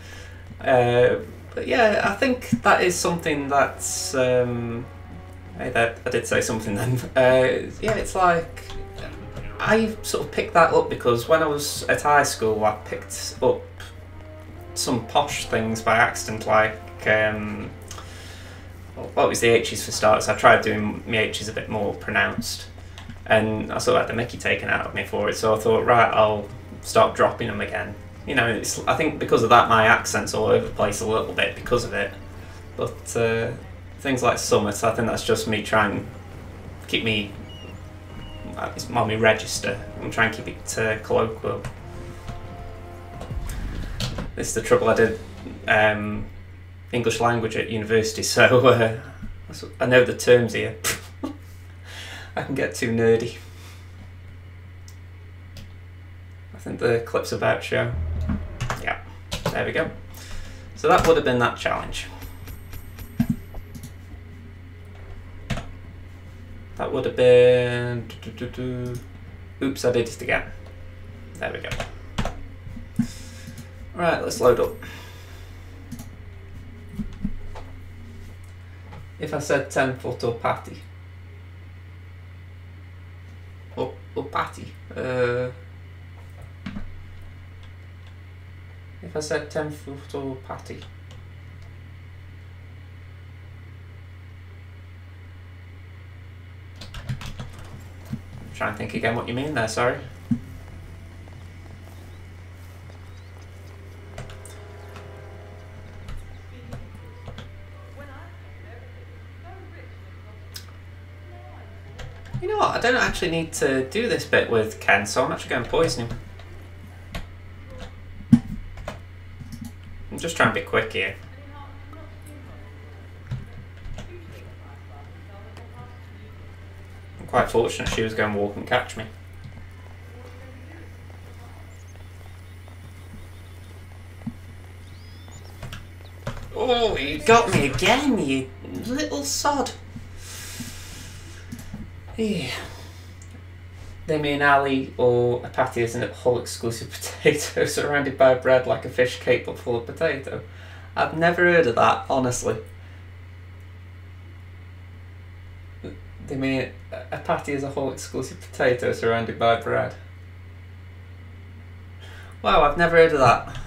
But yeah, I think that is something that's. Hey, that I did say something then. Yeah, it's like I sort of picked that up because when I was at high school, I picked up some posh things by accident, like. What was the H's for starters? I tried doing my H's a bit more pronounced, and I sort of had the mickey taken out of me for it. So I thought, right, I'll start dropping them again. You know, I think because of that, my accent's all over the place a little bit because of it. But things like summit, I think that's just me trying to keep me. It's on my register. I'm trying to keep it colloquial. This is the trouble. I did. English language at university, so I know the terms here. I can get too nerdy. I think the clip's about to show. Yeah, there we go. So that would have been that challenge. That would have been. Oops, I did it again. There we go. Right, let's load up. If I said 10 foot or patty. Or patty. If I said 10 foot or patty. Try and think again what you mean there, sorry. You know what, I don't actually need to do this bit with Ken, so I'm actually going to poison him. I'm just trying to be quick here. I'm quite fortunate she was going to walk and catch me. Oh, you got me again, you little sod. Yeah. They mean Ali or a patty isn't a whole exclusive potato surrounded by bread like a fish cake but full of potato. I've never heard of that, honestly. They mean a patty is a whole exclusive potato surrounded by bread. Wow, I've never heard of that.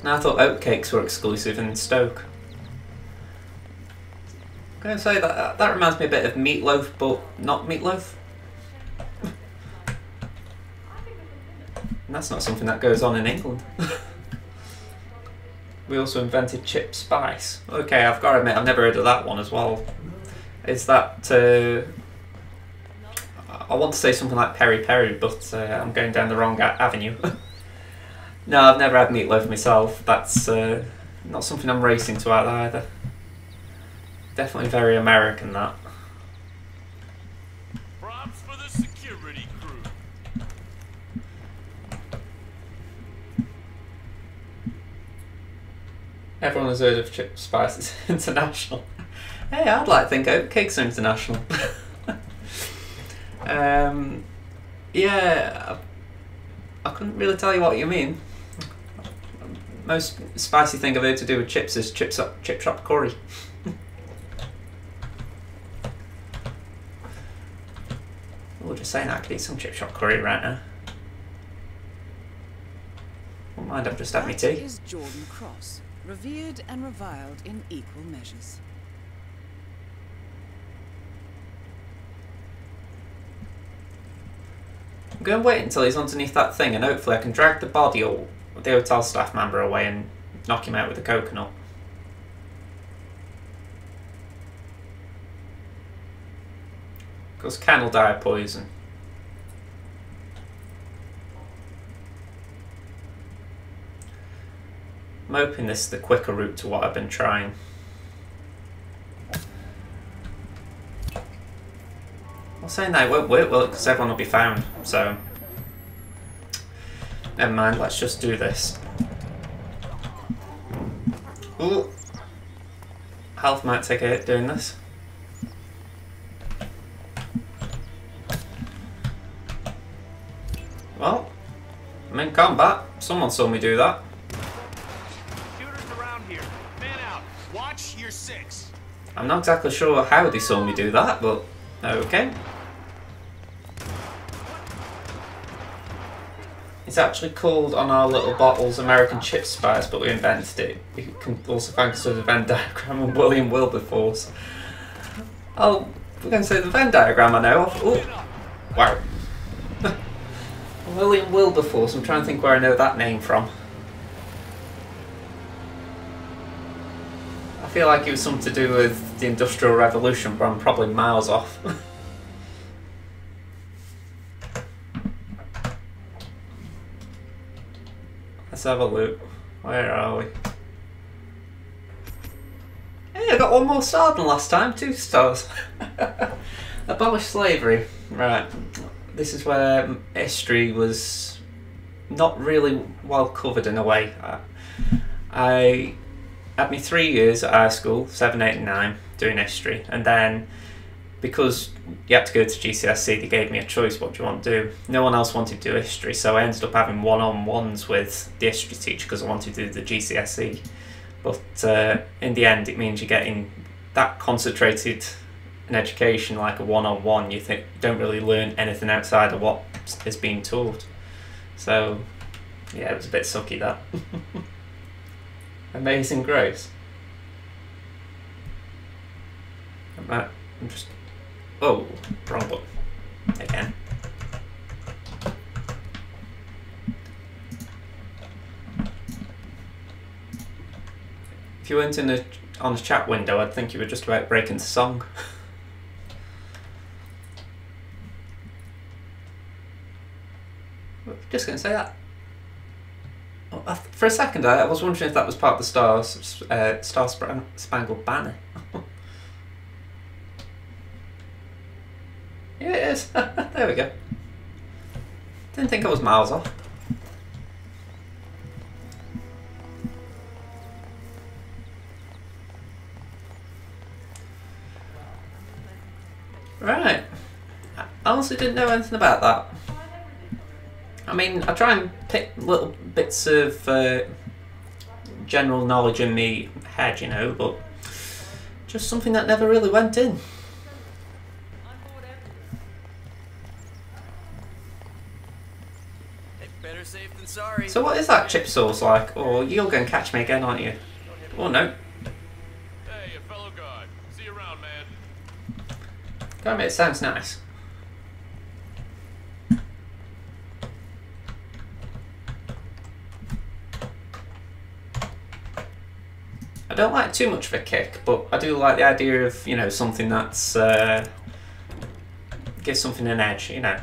Now I thought oatcakes were exclusive in Stoke. I'm going to say that reminds me a bit of meatloaf, but not meatloaf. And that's not something that goes on in England. We also invented chip spice. Okay, I've got to admit, I've never heard of that one as well. Is that... I want to say something like peri peri, but I'm going down the wrong avenue. No, I've never had meatloaf myself. That's not something I'm racing to either. Definitely very American, that. Props for the security crew. Everyone has heard of chip spice. It's international. Hey, I'd like to think oatcakes are international. Yeah, I couldn't really tell you what you mean. Most spicy thing I've heard to do with chips is chip shop curry. We're just saying I could eat some chip shop curry right now. Won't mind, I've just had my tea. That is Jordan Cross, revered and reviled in equal measures. I'm going to wait until he's underneath that thing, and hopefully I can drag the body or the hotel staff member away and knock him out with a coconut. Because Ken will die of poison. I'm hoping this is the quicker route to what I've been trying. I'm saying that it won't work, will it? Because everyone will be found, so... Never mind, let's just do this. Ooh. Health might take a hit doing this. Well, I'm in combat. Someone saw me do that. Shooters around here. Man out. Watch your six. I'm not exactly sure how they saw me do that, but okay. It's actually called on our little bottles American Chip Spice, but we invented it. You can also find us with a Venn diagram and William Wilberforce. Oh, we're going to say the Venn diagram I know of. Ooh. Wow. William Wilberforce, I'm trying to think where I know that name from. I feel like it was something to do with the Industrial Revolution, but I'm probably miles off. Let's have a look. Where are we? Hey, I got one more star than last time, 2 stars. Abolish slavery. Right. This is where history was not really well covered in a way. I had me 3 years at high school, 7, 8 and 9, doing history, and then because you had to go to GCSE, they gave me a choice, what do you want to do? No one else wanted to do history, so I ended up having one-on-ones with the history teacher because I wanted to do the GCSE. But in the end, it means you're getting that concentrated an education like a one-on-one. You don't really learn anything outside of what is being taught. So yeah, it was a bit sucky, that. Amazing Grace. I'm just... Oh, wrong button. Again. If you weren't on the chat window, I'd think you were just about breaking the song. Just going to say that. For a second, I was wondering if that was part of the Star Spangled Banner. Yeah, it is. There we go. Didn't think I was miles off. Right. I honestly didn't know anything about that. I mean, I try and pick little bits of general knowledge in me head, you know, but just something that never really went in. Better safe than sorry. So what is that chip sauce like? Or you're going to catch me again, aren't you? Oh no. Hey, a fellow guy. See you around, man. Damn it, it sounds nice. I don't like too much of a kick, but I do like the idea of, you know, something that's gives something an edge, you know.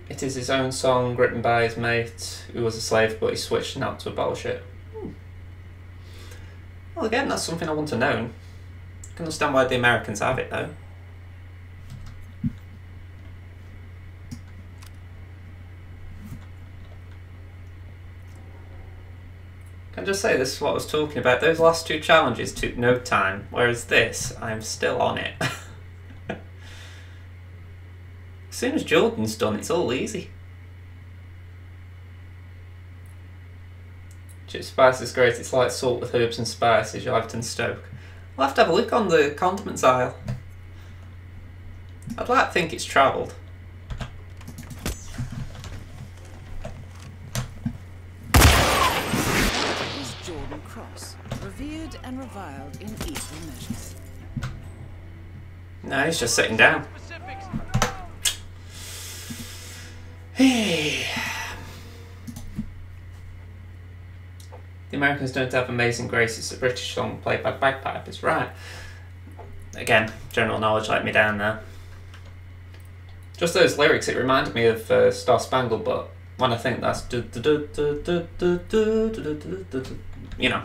It is his own song written by his mate who was a slave, but he switched now to abolish it. Well, again, that's something I want to know. I can understand why the Americans have it, though. Can I just say, this is what I was talking about. Those last 2 challenges took no time, whereas this, I'm still on it. soon as Jordan's done, it's all easy. Chip spice is great. It's like salt with herbs and spices. You'll have to Stoke. I'll have to have a look on the condiments aisle. I'd like to think it's travelled. Is Jordan Cross, revered and reviled in equal measures. No, he's just sitting down. Specifics. Hey. The Americans don't have Amazing Grace. It's a British song played by bagpipers. Right. Again, general knowledge let me down there. Just those lyrics, it reminded me of Star Spangled, but when I think that's you know.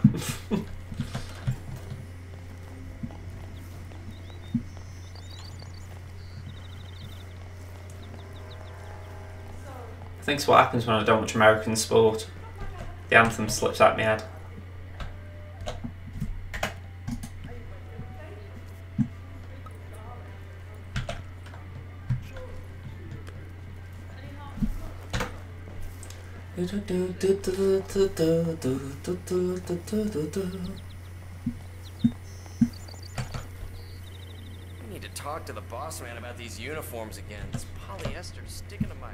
I think it's what happens when I don't watch American sport. The anthem slips out my head. I need to talk to the boss man about these uniforms again. This polyester is sticking to my...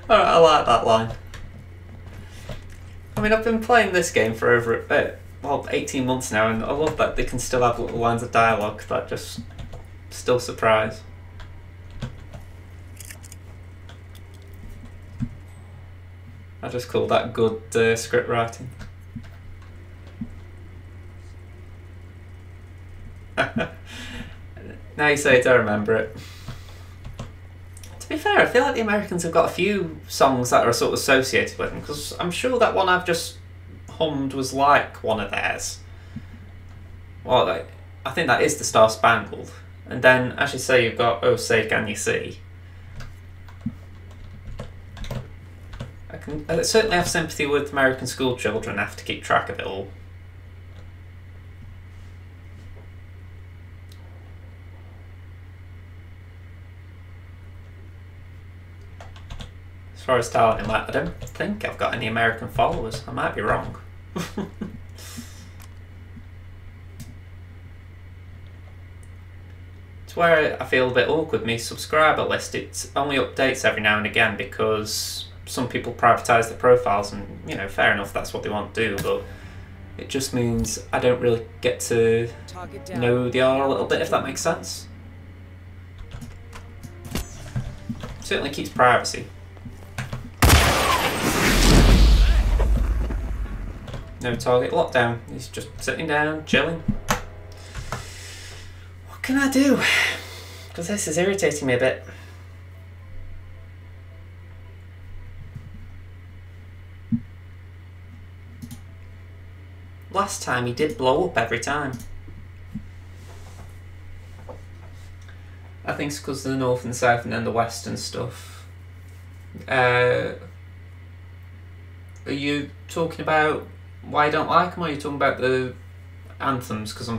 Alright, I like that line. I mean, I've been playing this game for over 18 months now, and I love that they can still have little lines of dialogue that just still surprise. I just call that good script writing. Now you say it, I remember it. To be fair, I feel like the Americans have got a few songs that are sort of associated with them, because I'm sure that one I've just hummed was like one of theirs. Well, I think that is the Star Spangled. And then, as you say, you've got Oh Say Can You See. I certainly have sympathy with American school children. I have to keep track of it all. As far as talent, I don't think I've got any American followers. I might be wrong. It's where I feel a bit awkward. My subscriber list, it only updates every now and again because some people privatise their profiles, and you know, fair enough, that's what they want to do, but it just means I don't really get to know who they are a little bit, if that makes sense. Certainly keeps privacy. No target lockdown. He's just sitting down, chilling. What can I do? Because this is irritating me a bit. Last time he did blow up every time. I think it's because of the north and south and then the west and stuff. Are you talking about why I don't like them, or are you talking about the anthems? Because I'm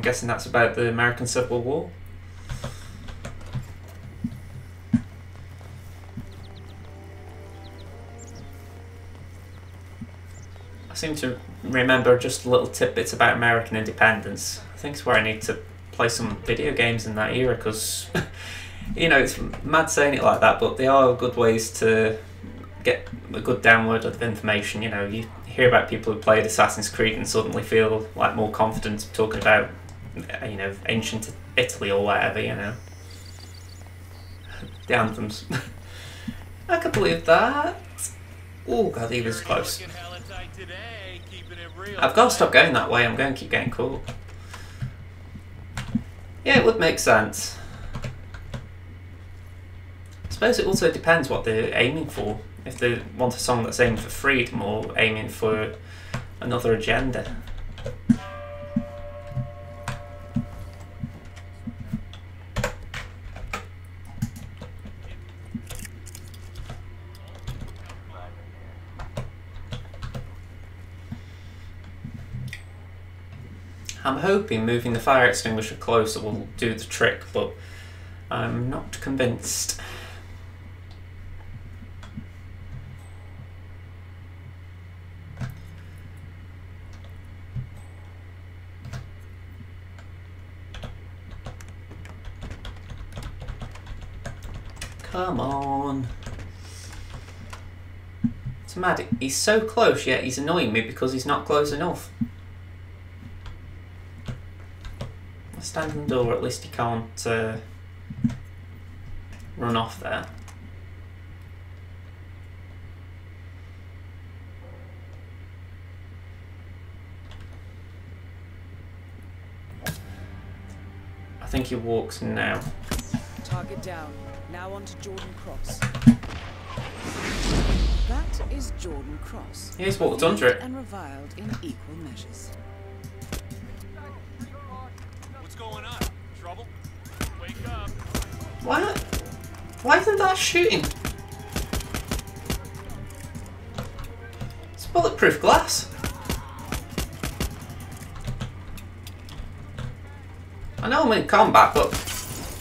guessing that's about the American Civil War. I seem to remember just little tidbits about American independence. I think it's where I need to play some video games in that era, because you know, it's mad saying it like that, but they are good ways to get a good download of information. You know, you hear about people who played Assassin's Creed and suddenly feel like more confident talking about, you know, ancient Italy or whatever, you know. The anthems. I could believe that. Oh god, he was close. I've got to stop going that way, I'm going to keep getting caught. Yeah, it would make sense. I suppose it also depends what they're aiming for. If they want a song that's aiming for freedom or aiming for another agenda. I'm hoping moving the fire extinguisher closer will do the trick, but I'm not convinced. Come on. It's mad. He's so close, yet he's annoying me because he's not close enough. I stand in the door, at least he can't run off there. I think he walks now. Target down. Now on to Jordan Cross. That is Jordan Cross. He's walked under it. And reviled in equal measures. What's going on? Trouble? Wake up. Why isn't that shooting? It's bulletproof glass. I know I'm in combat, but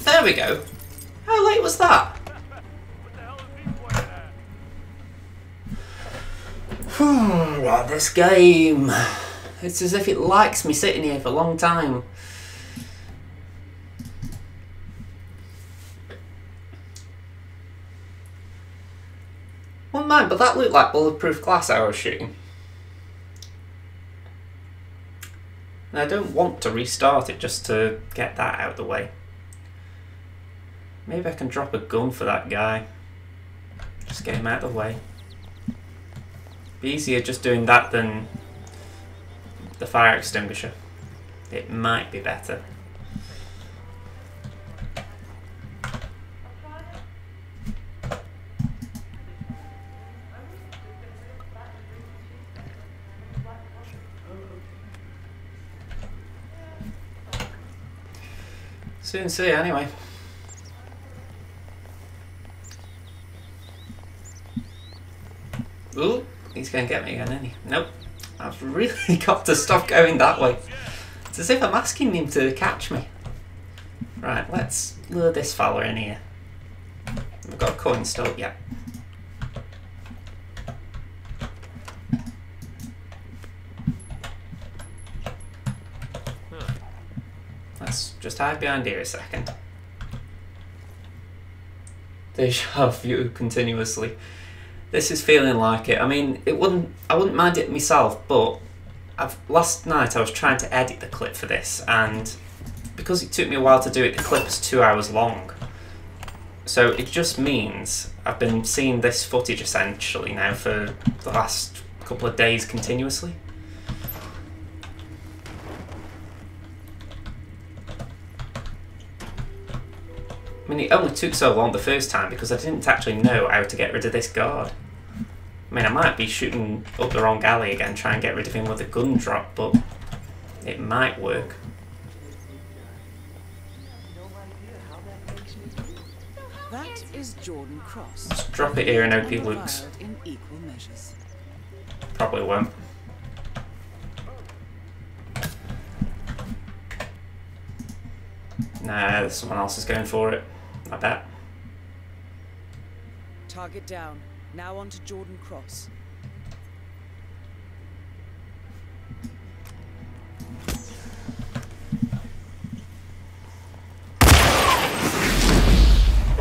there we go. How late was that? What the hell is he pointing at? God, this game. It's as if it likes me sitting here for a long time. Well, man, but that looked like bulletproof glass I was shooting. And I don't want to restart it just to get that out of the way. Maybe I can drop a gun for that guy. Just get him out of the way. Be easier just doing that than the fire extinguisher. It might be better. Soon see anyway. Ooh, he's going to get me again, isn't he? Nope. I've really got to stop going that way. It's as if I'm asking him to catch me. Right, let's lure this fella in here. We've got a coin still, yeah. Let's just hide behind here a second. Deja vu continuously. This is feeling like it. I mean, I wouldn't mind it myself, but last night I was trying to edit the clip for this, and because it took me a while to do it, the clip was 2 hours long. So it just means I've been seeing this footage essentially now for the last couple of days continuously. I mean, it only took so long the first time because I didn't actually know how to get rid of this guard. I mean, I might be shooting up the wrong alley again, trying to get rid of him with a gun drop, but it might work. That is Jordan Cross. Let's drop it here and hope he And looks. reviled in equal measures. Probably won't. Nah, someone else is going for it. I bet. Target down. Now on to Jordan Cross.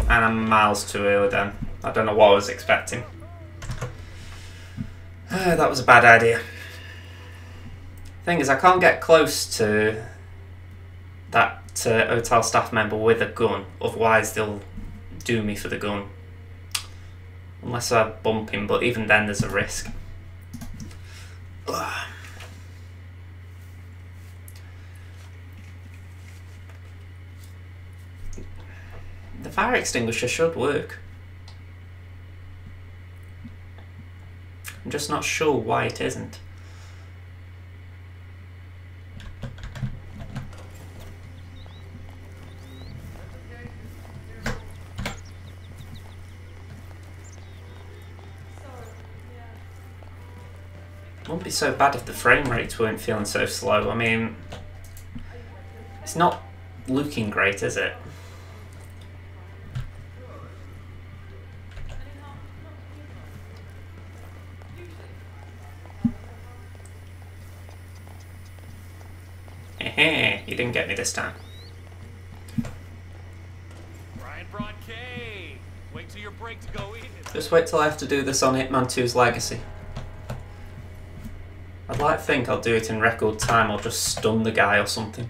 And I'm miles too early then. I don't know what I was expecting. That was a bad idea. Thing is, I can't get close to that hotel staff member with a gun, otherwise they'll do me for the gun. Unless I bump him, but even then there's a risk. Ugh. The fire extinguisher should work. I'm just not sure why it isn't. Wouldn't be so bad if the frame rates weren't feeling so slow. I mean, It's not looking great, is it? You didn't get me this time. Brian Bronte, wait till your break to go in. Just wait till I have to do this on Hitman 2's Legacy. I'd like to think I'll do it in record time or just stun the guy or something.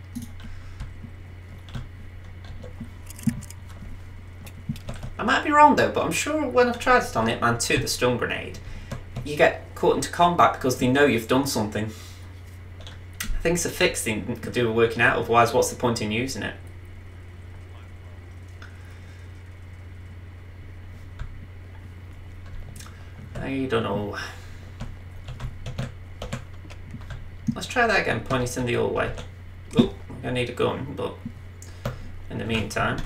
I might be wrong though, but I'm sure when I've tried it on Hitman 2, the stun grenade, you get caught into combat because they know you've done something. I think it's a fix they could do with working out, otherwise what's the point in using it? I don't know. Let's try that again, point it in the old way. Oh, I'm gonna need a gun, but in the meantime.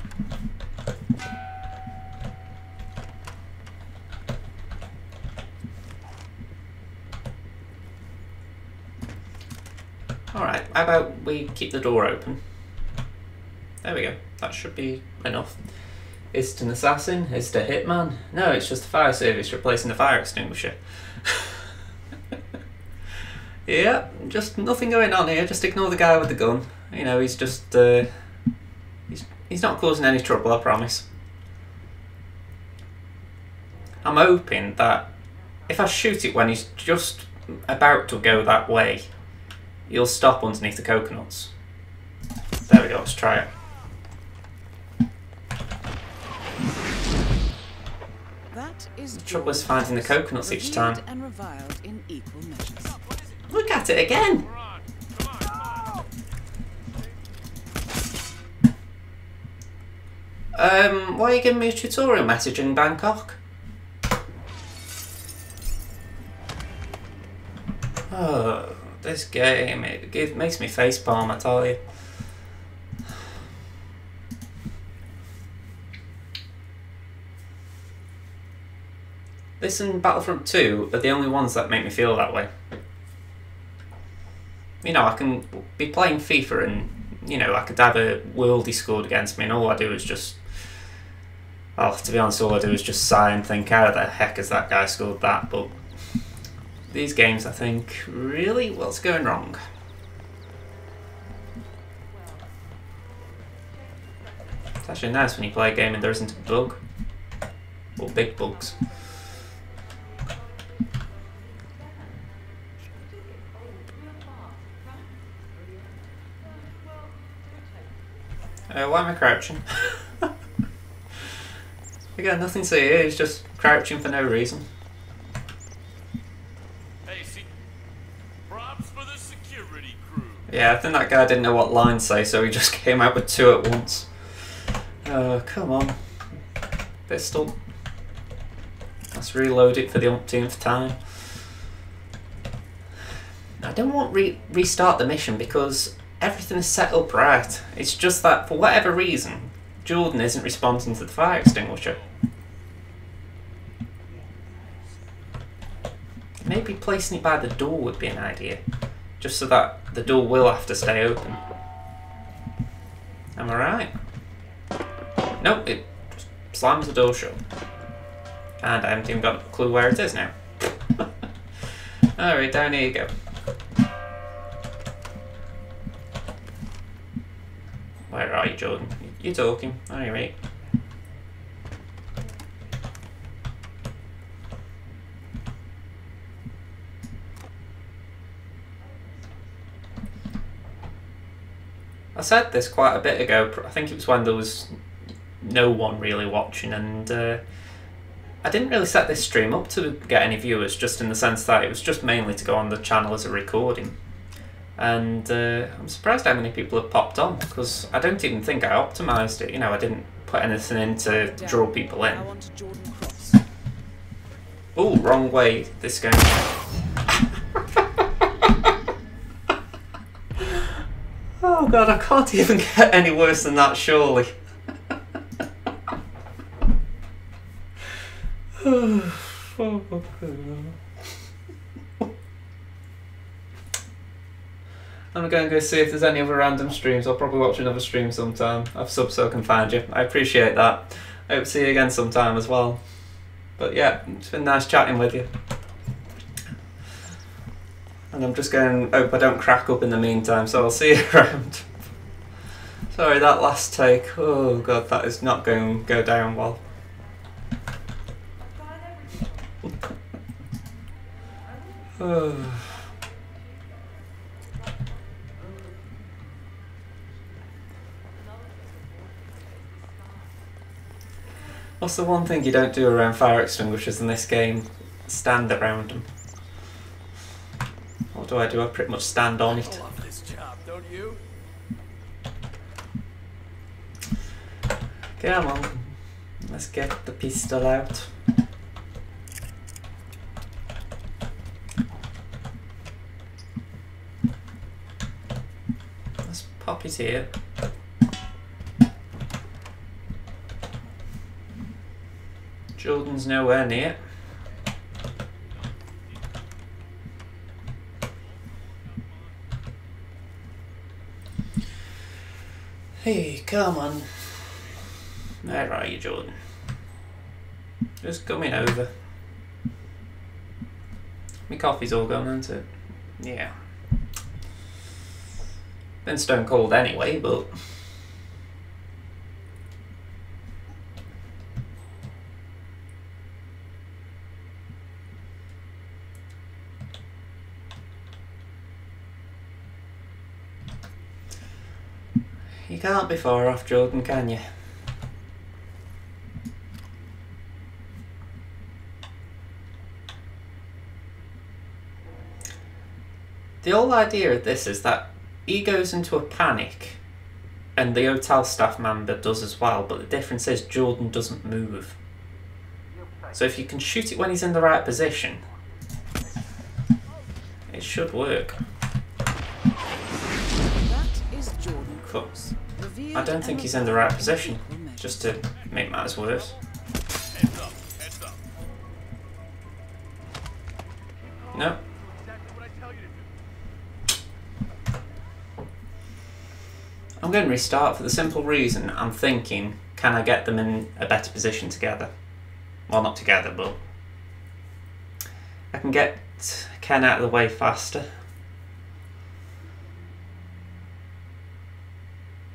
Alright, how about we keep the door open? There we go, that should be enough. Is it an assassin? Is it a hitman? No, it's just the fire service replacing the fire extinguisher. Yeah, just nothing going on here, just ignore the guy with the gun. You know, he's just, he's not causing any trouble, I promise. I'm hoping that if I shoot it when he's just about to go that way, he'll stop underneath the coconuts. There we go, let's try it. That is the trouble is finding the coconuts each time. And reviled in equal measures. Look at it again! Why are you giving me a tutorial message in Bangkok? Oh, this game, it makes me facepalm, I tell you. This and Battlefront 2 are the only ones that make me feel that way. You know, I can be playing FIFA and, you know, I could have a worldie scored against me and all I do is just... Well, to be honest, all I do is just sigh and think, how the heck has that guy scored that? But these games, I think, really, what's going wrong? It's actually nice when you play a game and there isn't a bug. Or big bugs. Why am I crouching? Again, nothing to see here, he's just crouching for no reason. Hey, see, props for the security crew. Yeah, I think that guy didn't know what lines say, so he just came out with two at once. Oh, come on. Pistol. Let's reload it for the umpteenth time. I don't want restart the mission because everything is set up right. It's just that, for whatever reason, Jordan isn't responding to the fire extinguisher. Maybe placing it by the door would be an idea. Just so that the door will have to stay open. Am I right? Nope, it just slams the door shut. And I haven't even got a clue where it is now. Alright, down here you go. Where are you, Jordan? You're talking. Alright. I said this quite a bit ago. I think it was when there was no one really watching, and I didn't really set this stream up to get any viewers, just in the sense that it was just mainly to go on the channel as a recording. And I'm surprised how many people have popped on, because I don't even think I optimised it. You know, I didn't put anything in to draw people in. Oh, wrong way this game. Oh god, I can't even get any worse than that, surely. I'm going to go see if there's any other random streams. I'll probably watch another stream sometime. I've subbed so I can find you. I appreciate that. I hope to see you again sometime as well. But yeah, it's been nice chatting with you. And I'm just going, hope I don't crack up in the meantime, so I'll see you around. Sorry, that last take. Oh god, that is not going to go down well. What's the one thing you don't do around fire extinguishers in this game? Stand around them. What do? I pretty much stand on it. I love this job, don't you? Come on, let's get the pistol out. Let's pop it here. Jordan's nowhere near. Hey, come on. Where are you, Jordan? Just coming over. My coffee's all gone, isn't it? Yeah. Been stone cold anyway, but... You can't be far off, Jordan, can you? The whole idea of this is that he goes into a panic and the hotel staff member does as well, but the difference is Jordan doesn't move. So if you can shoot it when he's in the right position, it should work. That is Jordan Cross. I don't think he's in the right position, just to make matters worse. Heads up, heads up. No. Exactly what I tell you to do. I'm going to restart for the simple reason I'm thinking, can I get them in a better position together? Well, not together, but I can get Ken out of the way faster.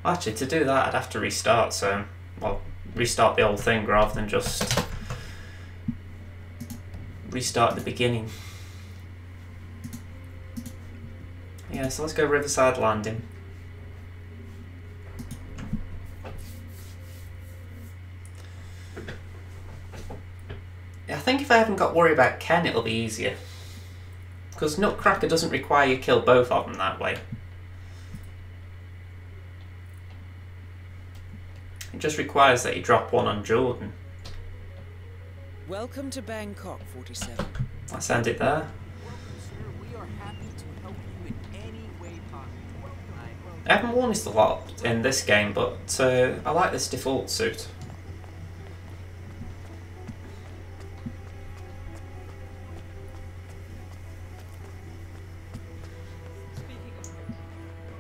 Actually, to do that, I'd have to restart, so, well, restart the whole thing rather than just restart at the beginning. Yeah, so let's go Riverside Landing. I think if I haven't got to worry about Ken, it'll be easier. Because Nutcracker doesn't require you kill both of them that way. It just requires that you drop one on Jordan. Welcome to Bangkok, 47. I send it there. We are happy to help you in any way possible. I haven't worn this a lot in this game, but I like this default suit.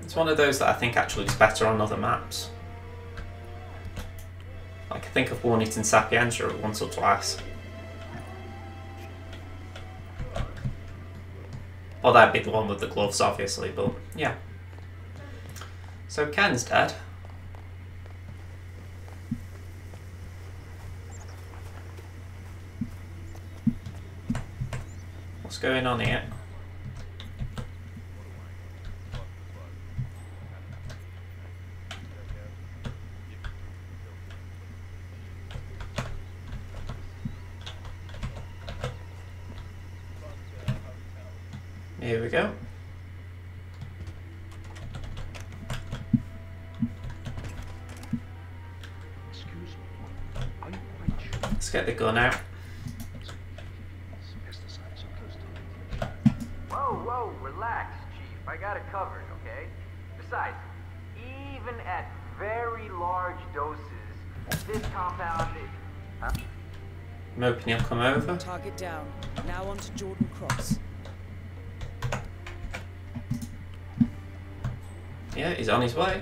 It's one of those that I think actually is better on other maps. Like, I think I've worn it in Sapienza once or twice. Well, that'd be the one with the gloves, obviously, but yeah. So Ken's dead. What's going on here? Here we go. Let's get the gun out. Whoa, relax, Chief. I got it covered, okay? Besides, even at very large doses, this compound is... Huh? I'm hoping he'll come over. Target down. Now on to Jordan Cross. Yeah, he's on his way.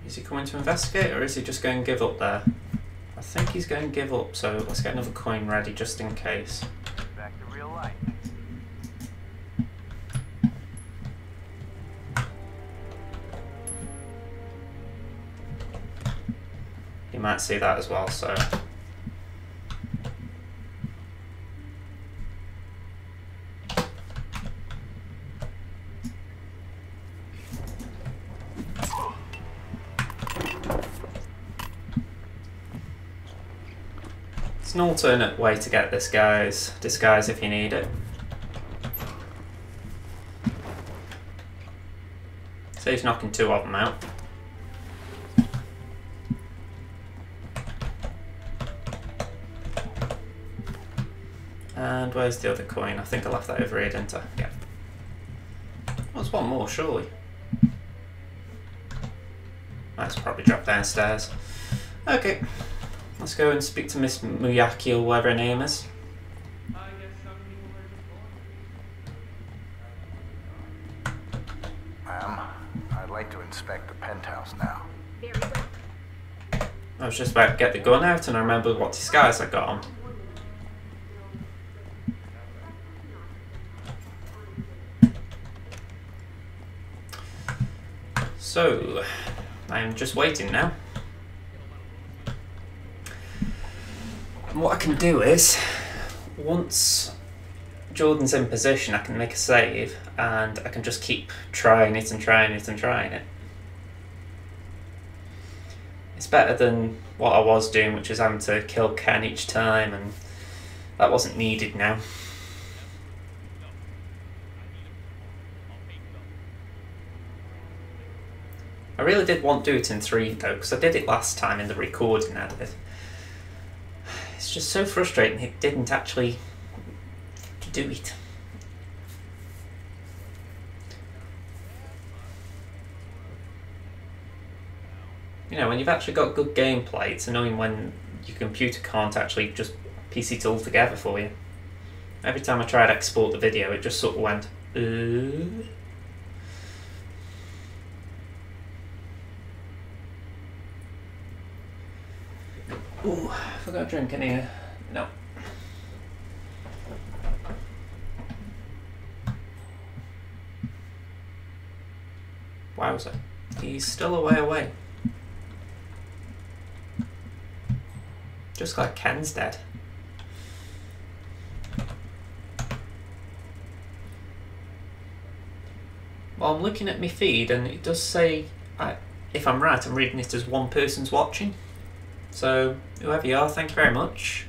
Is he coming to investigate, or is he just going to give up there? I think he's going to give up, so let's get another coin ready just in case. Back to real life. He might see that as well, so... It's an alternate way to get this guy's disguise if you need it. So he's knocking 2 of them out. And where's the other coin? I think I left that over here, didn't I? Yeah. Well, there's one more, surely. That's probably dropped downstairs. Okay. Let's go and speak to Miss Muyaki or whatever her name is. Ma'am, I'd like to inspect the penthouse now. Very well. I was just about to get the gun out and I remembered what disguise I got on. So, I am just waiting now. And what I can do is, once Jordan's in position, I can make a save and I can just keep trying it and trying it and trying it. It's better than what I was doing, which was having to kill Ken each time, and that wasn't needed now. I really did want to do it in 3 though, because I did it last time in the recording I did. It's just so frustrating it didn't actually do it. You know, when you've actually got good gameplay, it's annoying when your computer can't actually just piece it all together for you. Every time I tried to export the video, it just sort of went, Ooh, forgot a drink in here. No. Wowza. He's still a way away. Just like Ken's dead. Well, I'm looking at my feed and it does say, if I'm right, I'm reading it as 1 person's watching. So, whoever you are, thank you very much.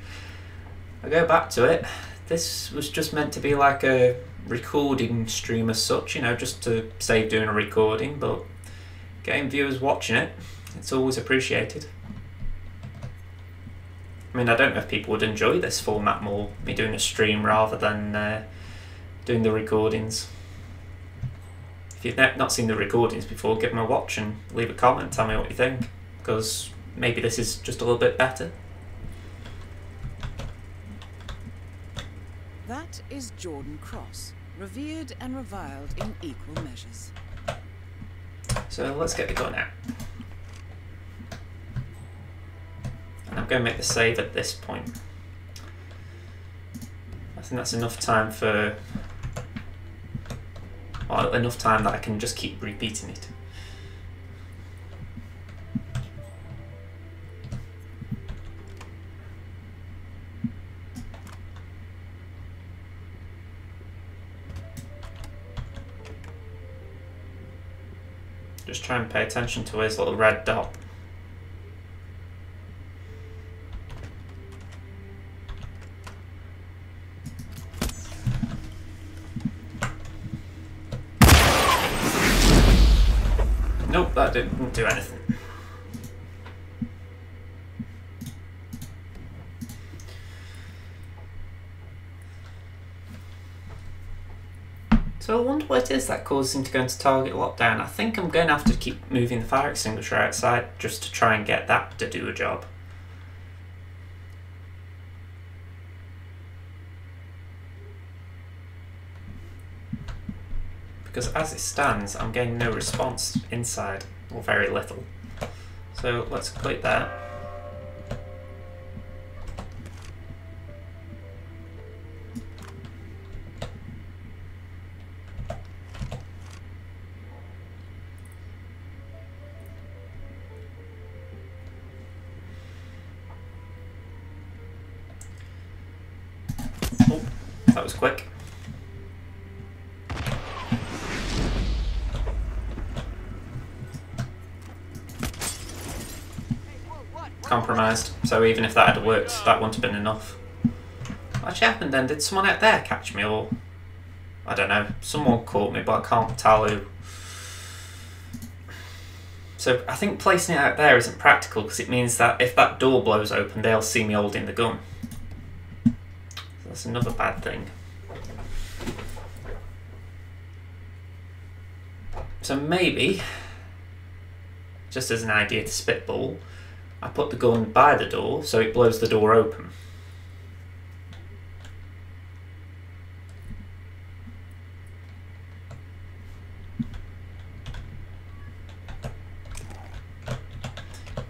I go back to it. This was just meant to be like a recording stream as such, you know, just to save doing a recording, but getting viewers watching it, it's always appreciated. I mean, I don't know if people would enjoy this format more, me doing a stream rather than doing the recordings. If you've not seen the recordings before, give them a watch and leave a comment, tell me what you think, because maybe this is just a little bit better. That is Jordan Cross, revered and reviled in equal measures. So let's get the gun out. And I'm going to make the save at this point. I think that's enough time for... well, enough time that I can just keep repeating it. Just try and pay attention to his little red dot. Nope, that didn't do anything. So I wonder what it is that causes him to go into target lockdown. I think I'm going to have to keep moving the fire extinguisher outside just to try and get that to do a job. Because as it stands, I'm getting no response inside, or very little. So let's click that. Oh, that was quick. Compromised, so even if that had worked, that wouldn't have been enough. What actually happened then? Did someone out there catch me, or I don't know, someone caught me, but I can't tell who. So I think placing it out there isn't practical, because it means that if that door blows open, they'll see me holding the gun. So that's another bad thing. So maybe, just as an idea to spitball, I put the gun by the door so it blows the door open.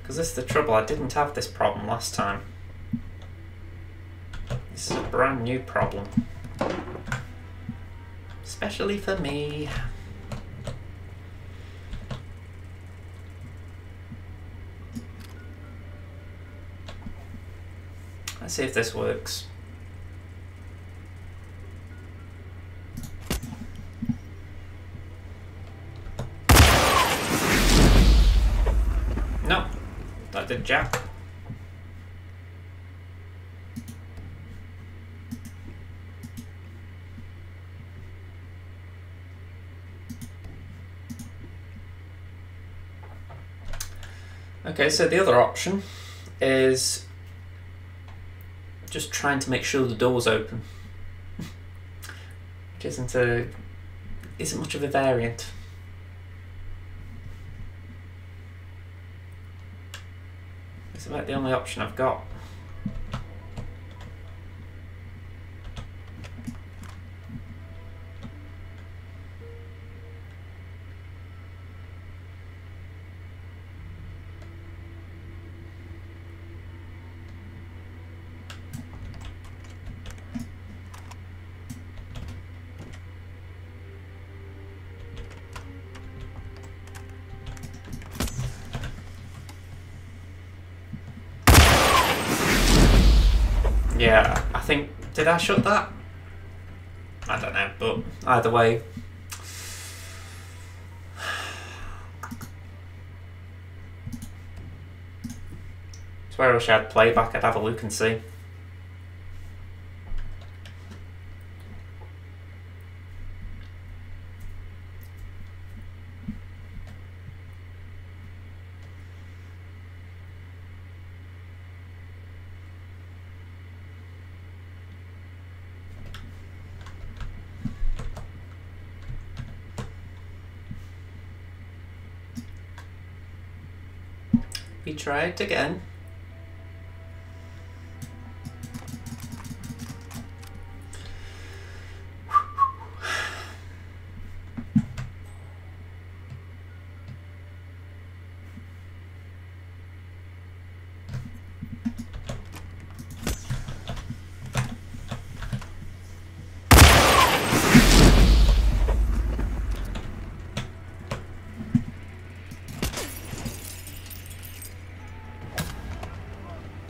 Because this is the trouble, I didn't have this problem last time. This is a brand new problem. Especially for me. Let's see if this works. No, that did jack. Okay, so the other option is just trying to make sure the door's open, which isn't much of a variant. It's about the only option I've got. Yeah, I think, did I shut that? I don't know, but either way. Swear I wish I had playback, I'd have a look and see. We tried again.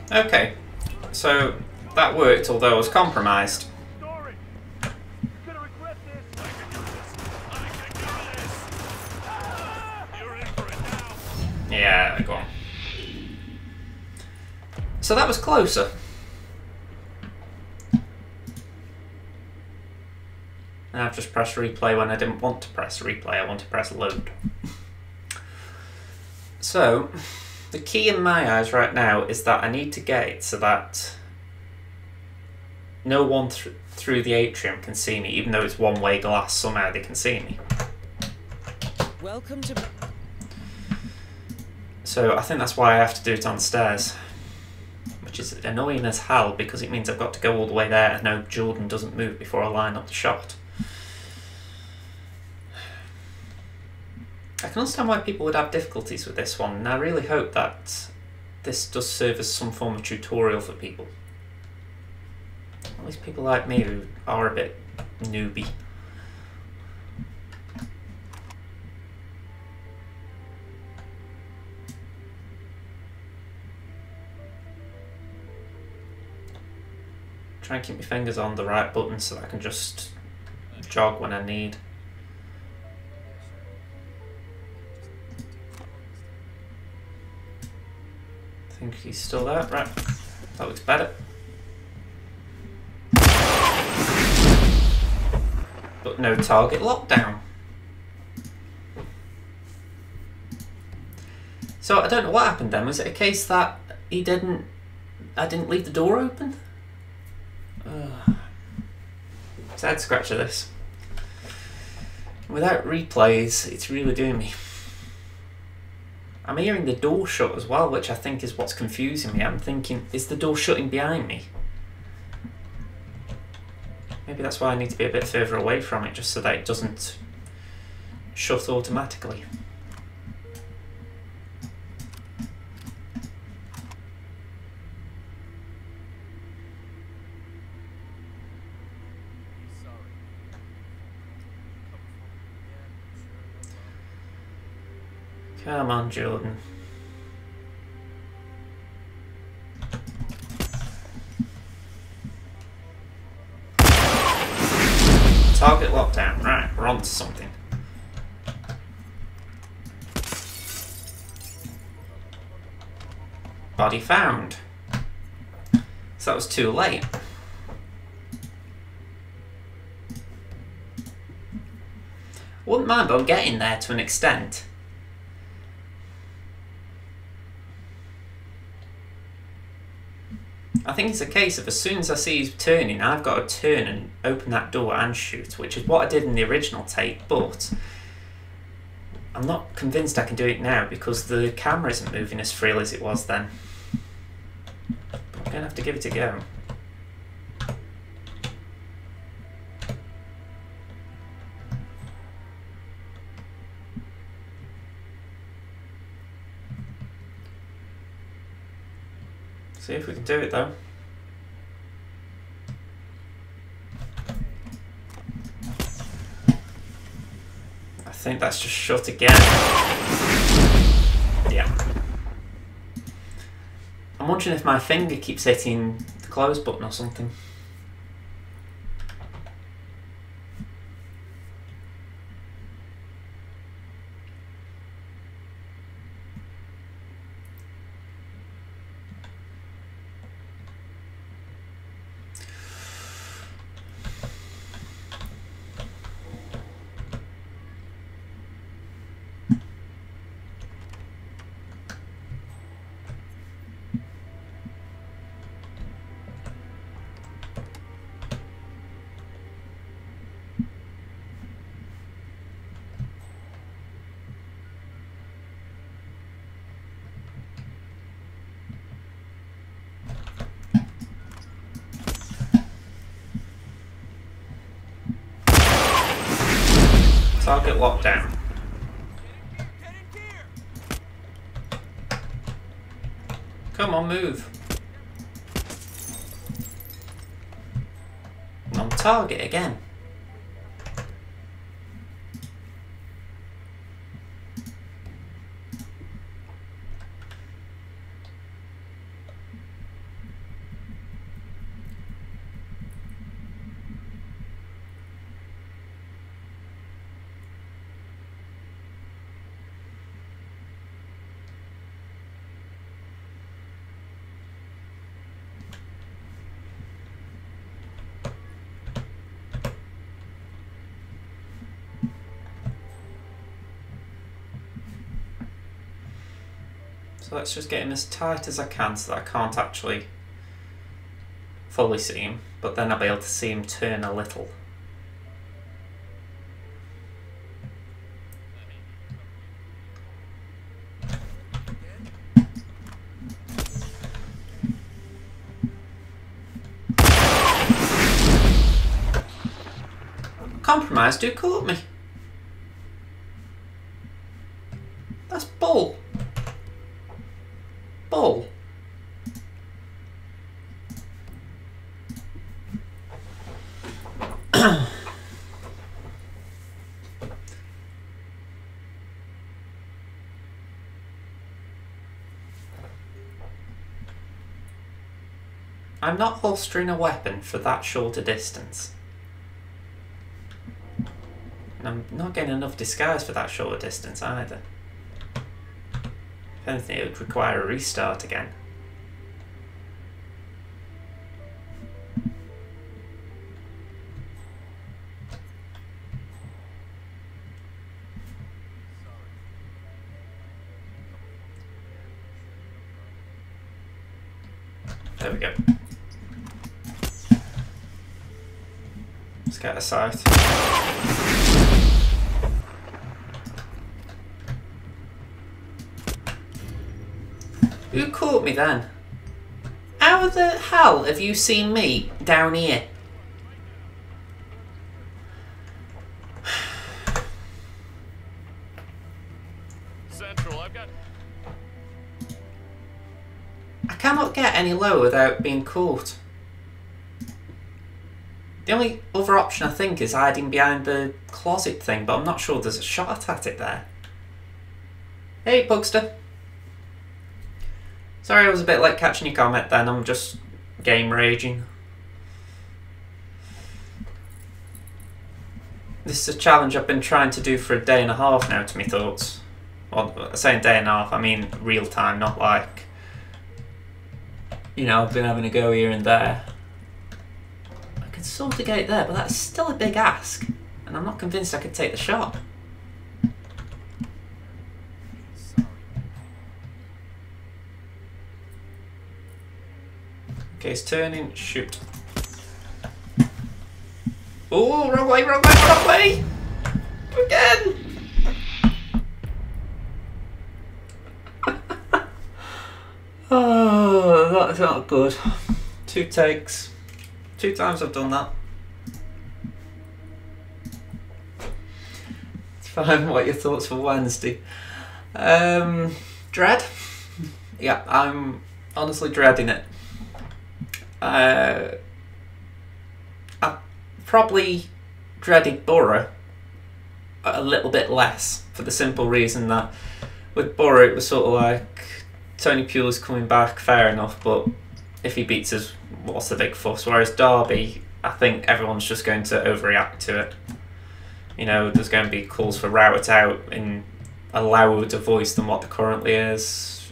Okay, so that worked, although I was compromised. Yeah, go on. So that was closer. And I've just pressed replay when I didn't want to press replay, I want to press load. So, the key in my eyes right now is that I need to get it so that no one through the atrium can see me, even though it's one-way glass. Somehow they can see me. Welcome to... So I think that's why I have to do it on the stairs. Which is annoying as hell, because it means I've got to go all the way there and know Jordan doesn't move before I line up the shot. I can understand why people would have difficulties with this one, and I really hope that this does serve as some form of tutorial for people. At least people like me who are a bit newbie. Try and keep my fingers on the right button so that I can just jog when I need. I think he's still there. Right, that looks better. But no target lockdown. So I don't know what happened then. Was it a case that I didn't leave the door open? It's a head scratcher this. Without replays, it's really doing me. I'm hearing the door shut as well, which I think is what's confusing me. I'm thinking, is the door shutting behind me? Maybe that's why I need to be a bit further away from it, just so that it doesn't shut automatically. Come on, Jordan. Target lockdown. Right, we're on to something. Body found. So that was too late. Wouldn't mind, but I'm getting there to an extent. I think it's a case of as soon as I see he's turning, I've got to turn and open that door and shoot, which is what I did in the original take, but I'm not convinced I can do it now because the camera isn't moving as freely as it was then. But I'm going to have to give it a go. See if we can do it though. I think that's just shut again. Yeah. I'm wondering if my finger keeps hitting the close button or something. Target lockdown. Come on, move. On target again. So let's just get him as tight as I can so that I can't actually fully see him. but then I'll be able to see him turn a little. Compromised who caught me? That's bull. Bull. I'm not holstering a weapon for that short a distance. And I'm not getting enough disguise for that short a distance either. If anything, it would require a restart again. There we go. Let's get a sight. Who caught me then? How the hell have you seen me down here? Central, I've got... I cannot get any lower without being caught. The only other option I think is hiding behind the closet thing, but I'm not sure there's a shot at it there. Hey, Pugster. Sorry I was a bit late catching your comment then, I'm just game raging. This is a challenge I've been trying to do for a day and a half now, to me thoughts. Well, saying day and a half, I mean real time, not like... You know, I've been having a go here and there. I could sort of get it there, but that's still a big ask. And I'm not convinced I could take the shot. Okay, he's turning, shoot. Oh, wrong way, wrong way, wrong way! Again! Oh, that's not good. 2 takes. 2 times I've done that. It's fine, what are your thoughts for Wednesday? Dread? Yeah, I'm honestly dreading it. I probably dreaded Borough a little bit less for the simple reason that with Borough it was sort of like Tony Pule's coming back, fair enough, but if he beats us, what's the big fuss? Whereas Derby, I think everyone's just going to overreact to it. You know, there's going to be calls for row it out in a louder voice than what there currently is.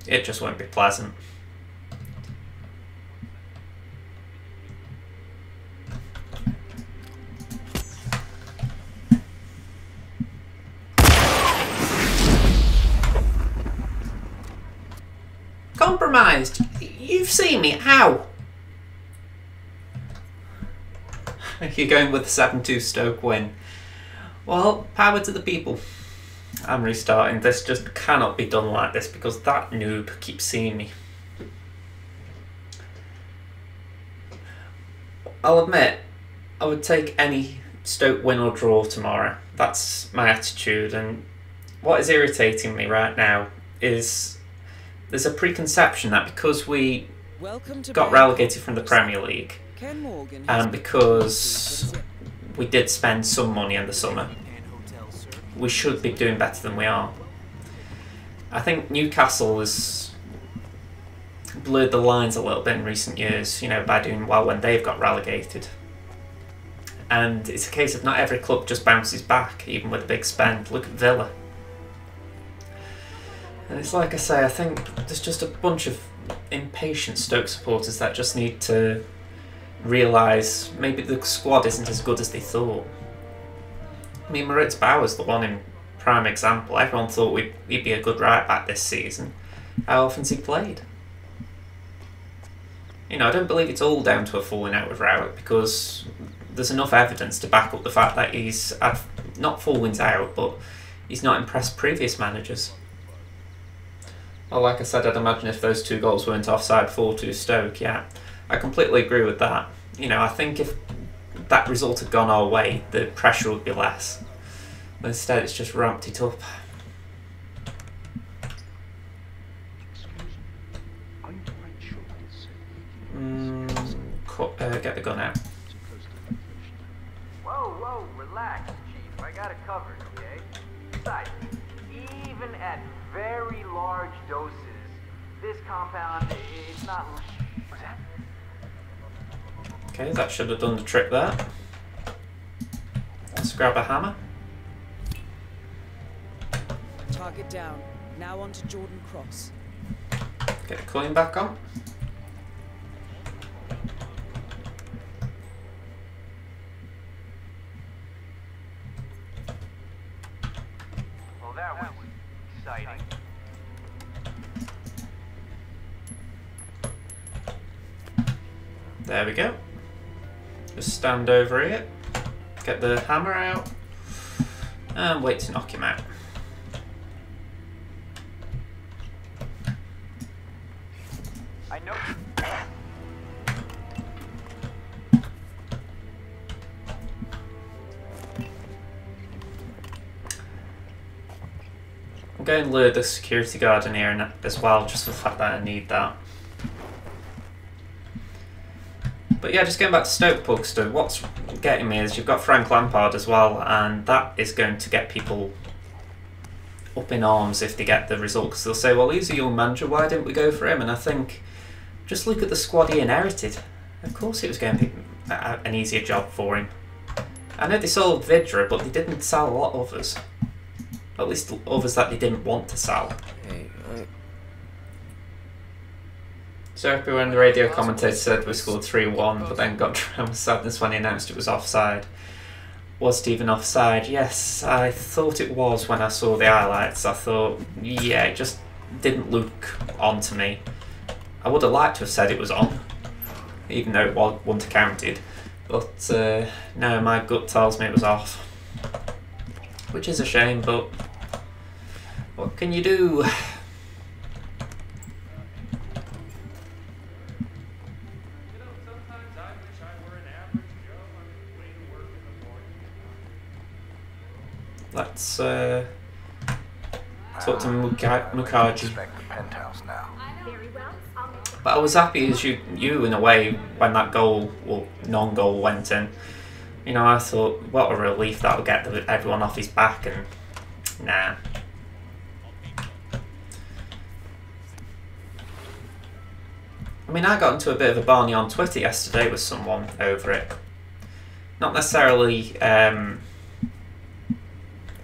It just won't be pleasant. Compromised. You've seen me. How? You're going with the 7-2 Stoke win. Well, power to the people. I'm restarting. This just cannot be done like this because that noob keeps seeing me. I'll admit, I would take any Stoke win or draw tomorrow. That's my attitude, and what is irritating me right now is there's a preconception that because we got relegated from the Premier League and because we did spend some money in the summer, we should be doing better than we are. I think Newcastle has blurred the lines a little bit in recent years, you know, by doing well when they've got relegated. And it's a case of not every club just bounces back, even with a big spend. Look at Villa. And it's like I say, I think there's just a bunch of impatient Stoke supporters that just need to realise maybe the squad isn't as good as they thought. I mean, Moritz Bauer's the one in prime example. Everyone thought he'd be a good right back this season. How often's he played? You know, I don't believe it's all down to a falling out with Rowett, because there's enough evidence to back up the fact that he's had not fallings out, but he's not impressed previous managers. Well, like I said, I'd imagine if those 2 goals weren't offside 4-2 Stoke, yeah, I completely agree with that. You know, I think if that result had gone our way, the pressure would be less. But instead, it's just ramped it up. Get the gun out. Whoa, relax, Chief. I got it covered, okay? Besides, even at very large doses, this compound, it's not... What's that? Okay, that should have done the trick there. Let's grab a hammer. Target down. Now on to Jordan Cross. Get the coin back on. Well, that was exciting. There we go. Just stand over here, get the hammer out, and wait to knock him out. I know. I'm going to lure the security guard in here as well, just for the fact that I need that. But yeah, just going back to Stoke Pugster, what's getting me is you've got Frank Lampard as well, and that is going to get people up in arms if they get the result, because they'll say, well, he's a young manager, why didn't we go for him? And I think, just look at the squad he inherited. Of course it was going to be an easier job for him. I know they sold Vidra, but they didn't sell a lot of others. At least others that they didn't want to sell. Hey, So happy when the radio commentator said we scored 3-1, but then got drowned with sadness when he announced it was offside. Was it even offside? Yes, I thought it was when I saw the highlights. I thought, yeah, it just didn't look on to me. I would have liked to have said it was on, even though it wasn't counted. But no, my gut tells me it was off. Which is a shame, but what can you do? Let's talk to Mukherjee. Penthouse now. Very well. I'll make the But I was happy as you in a way when that goal, or non-goal, went in. You know, I thought, what a relief that'll get everyone off his back, and nah. I mean, I got into a bit of a barney on Twitter yesterday with someone over it. Not necessarily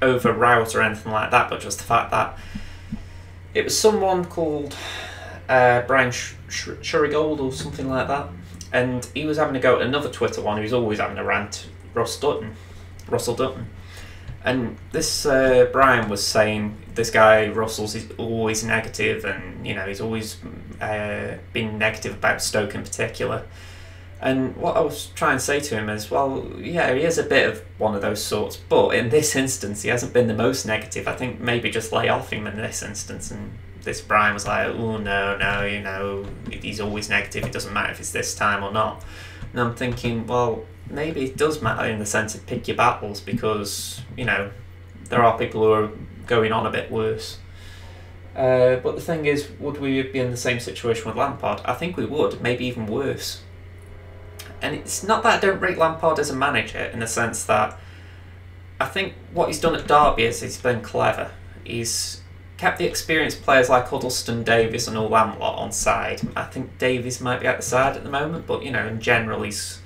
over Rowett or anything like that, but just the fact that it was someone called Brian Shurigold or something like that, and he was having a go at another Twitter one who's always having a rant, Russell Dutton. And this Brian was saying this guy Russell's is always negative, and you know, he's always been negative about Stoke in particular. And what I was trying to say to him is, well, yeah, he is a bit of one of those sorts, but in this instance he hasn't been the most negative. I think maybe just lay off him in this instance. And this Brian was like, oh no, you know, he's always negative, it doesn't matter if it's this time or not. And I'm thinking, well, maybe it does matter in the sense of pick your battles, because, you know, there are people who are going on a bit worse. But the thing is, would we be in the same situation with Lampard? I think we would, maybe even worse. And it's not that I don't rate Lampard as a manager, in the sense that I think what he's done at Derby is he's been clever. He's kept the experienced players like Huddleston, Davies and all that lot on side. I think Davies might be at the side at the moment, but you know, in general he's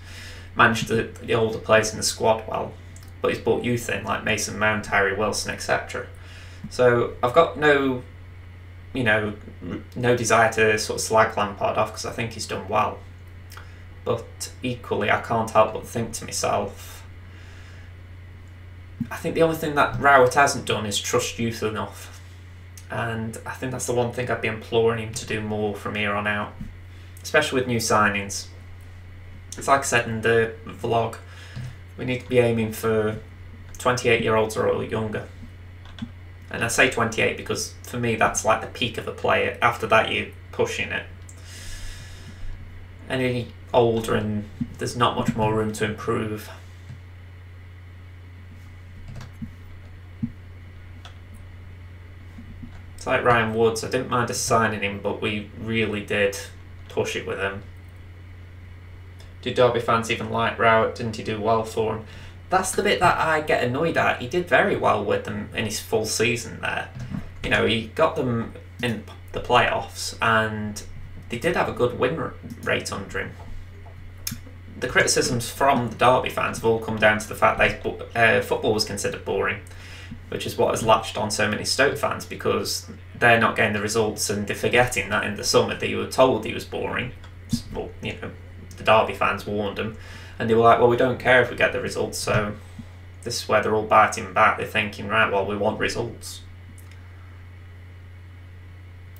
managed the older players in the squad well. But he's brought youth in like Mason Mount, Harry Wilson, etc. So I've got no desire to sort of slag Lampard off, because I think he's done well. But equally, I can't help but think to myself, I think the only thing that Rowett hasn't done is trust youth enough. And I think that's the one thing I'd be imploring him to do more from here on out. especially with new signings. It's like I said in the vlog, we need to be aiming for 28-year-olds or younger. And I say 28 because for me that's like the peak of a player. After that you're pushing it. Any older and there's not much more room to improve. It's like Ryan Woods, I didn't mind us signing him, but we really did push it with him. Do Derby fans even like Rowett? Didn't he do well for him? That's the bit that I get annoyed at. He did very well with them in his full season there. You know, he got them in the playoffs and they did have a good win rate under him. The criticisms from the Derby fans have all come down to the fact that football was considered boring, which is what has latched on so many Stoke fans, because they're not getting the results and they're forgetting that in the summer they were told he was boring. Well, you know, the Derby fans warned them. And they were like, well, we don't care if we get the results, so this is where they're all biting back. They're thinking, right, well, we want results.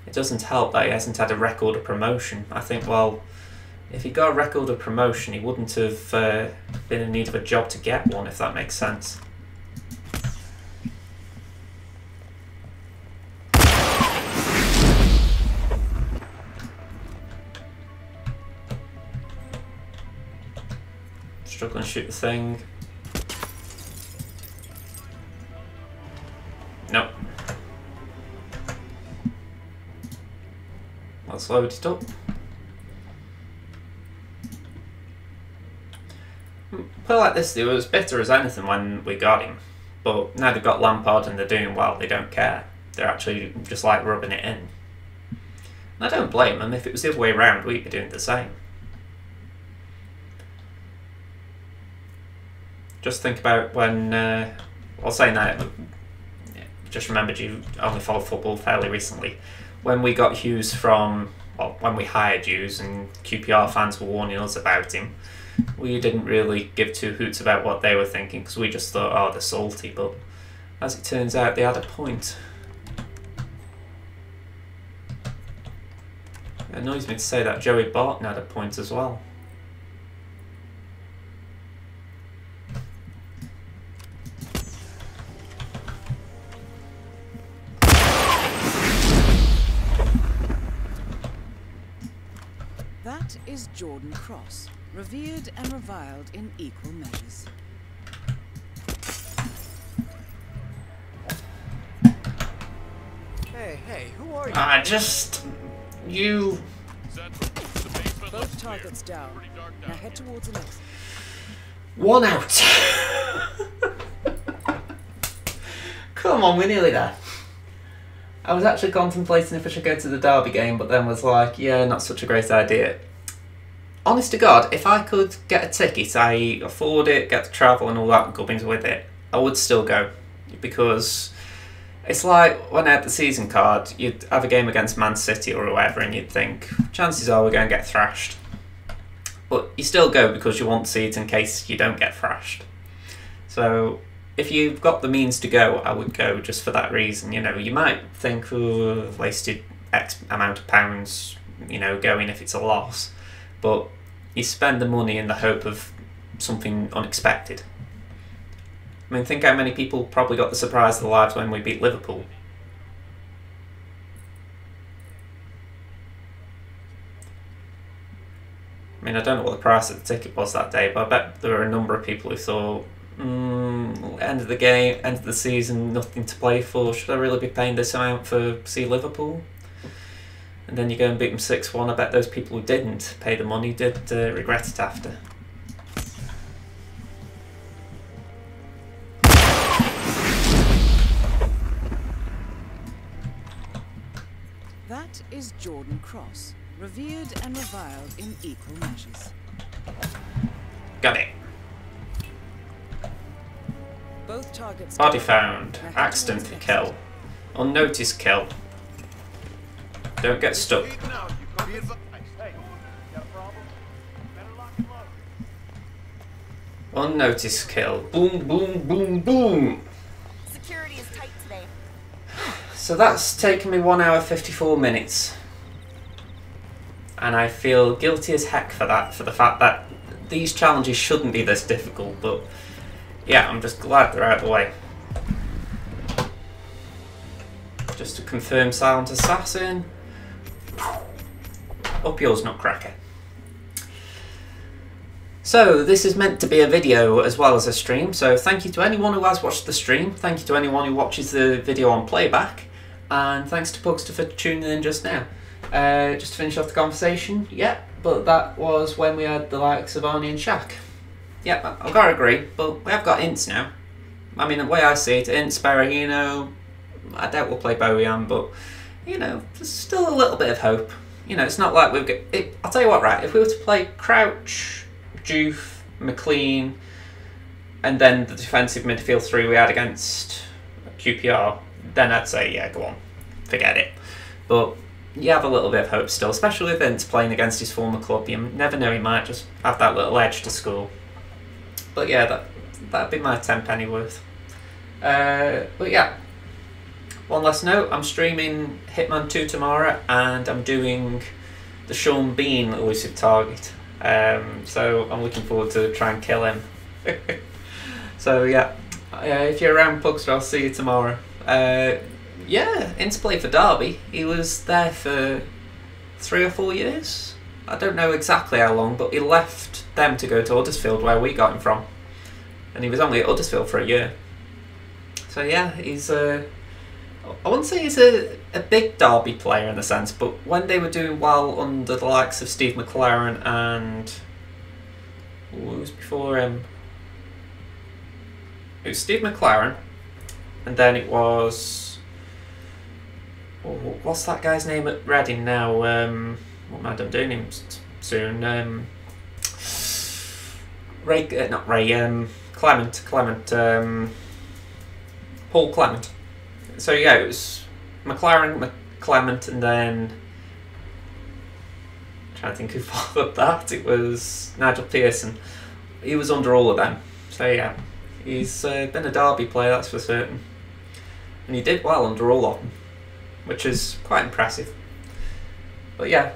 It doesn't help that he hasn't had a record of promotion. I think, well, if he got a record of promotion, he wouldn't have been in need of a job to get one, if that makes sense. Struggling to shoot the thing. Nope. Let's load it up. Put it like this, they were as bitter as anything when we got him. But now they've got Lampard and they're doing well, they don't care. They're actually just like rubbing it in. And I don't blame them. If it was the other way around, we'd be doing the same. Just think about when, I'll say now, just remembered you only followed football fairly recently. When we got Hughes from, well, when we hired Hughes and QPR fans were warning us about him, we didn't really give two hoots about what they were thinking because we just thought, oh, they're salty, but as it turns out, they had a point. It annoys me to say that Joey Barton had a point as well. That is Jordan Cross, revered and reviled in equal measures. Hey, who are you? You... Both targets down. Now head towards the next. One out. Come on, we're nearly there. I was actually contemplating if I should go to the Derby game, but then was like, yeah, not such a great idea. Honest to God, if I could get a ticket, I afford it, get to travel and all that gubbins with it, I would still go. Because it's like when I had the season card, you'd have a game against Man City or whoever and you'd think, chances are we're going to get thrashed. But you still go because you want to see it in case you don't get thrashed. So if you've got the means to go, I would go just for that reason. You know, you might think, oh, I've wasted X amount of pounds, you know, going if it's a loss. But you spend the money in the hope of something unexpected. I mean, think how many people probably got the surprise of their lives when we beat Liverpool. I mean, I don't know what the price of the ticket was that day, but I bet there were a number of people who thought, end of the game, end of the season, nothing to play for, should I really be paying this amount for see Liverpool? And then you go and beat them 6-1, I bet those people who didn't pay the money did regret it after. That is Jordan Cross, revered and reviled in equal measures. Got it. Both targets Body down. found. Now head Accident towards kill. Unnoticed kill. Don't get stuck. Unnoticed kill. Boom, boom, boom, boom. Security is tight today. So that's taken me 1 hour 54 minutes. and I feel guilty as heck for that, for the fact that these challenges shouldn't be this difficult, but yeah, I'm just glad they're out of the way. Just to confirm, Silent Assassin. Up yours, Nutcracker. So, this is meant to be a video as well as a stream, so thank you to anyone who has watched the stream, thank you to anyone who watches the video on playback, and thanks to Pugster for tuning in just now. Just to finish off the conversation, yeah, but that was when we had the likes of Arnie and Shaq. Yeah, I've got to agree, but we have got Ints now. I mean, the way I see it, Ints, Berahino, I doubt we'll play Bojan, but, you know, there's still a little bit of hope. You know, it's not like we've got... I'll tell you what, right, if we were to play Crouch, Juve, McLean, and then the defensive midfield three we had against QPR, then I'd say, yeah, go on, forget it. But you have a little bit of hope still, especially with Ince playing against his former club. You never know, he might just have that little edge to score. But yeah, that'd be my 10 pennyworth. But yeah, one last note, I'm streaming Hitman 2 tomorrow, and I'm doing the Sean Bean elusive target. So I'm looking forward to try and kill him. So yeah, if you're around Pugster, I'll see you tomorrow. Yeah, Ince played for Derby. He was there for 3 or 4 years. I don't know exactly how long, but he left them to go to Huddersfield, where we got him from. And he was only at Huddersfield for a year. So yeah, he's I wouldn't say he's a big Derby player in the sense, but when they were doing well under the likes of Steve McLaren and... who was before him? It was Steve McLaren, and then it was... what's that guy's name at Reading now? What am I doing him soon? Paul Clement. So yeah, it was McLaren, Clement, and then I'm trying to think who followed that. It was Nigel Pearson. He was under all of them. So yeah, he's been a Derby player, that's for certain, and he did well under all of them, which is quite impressive. But yeah,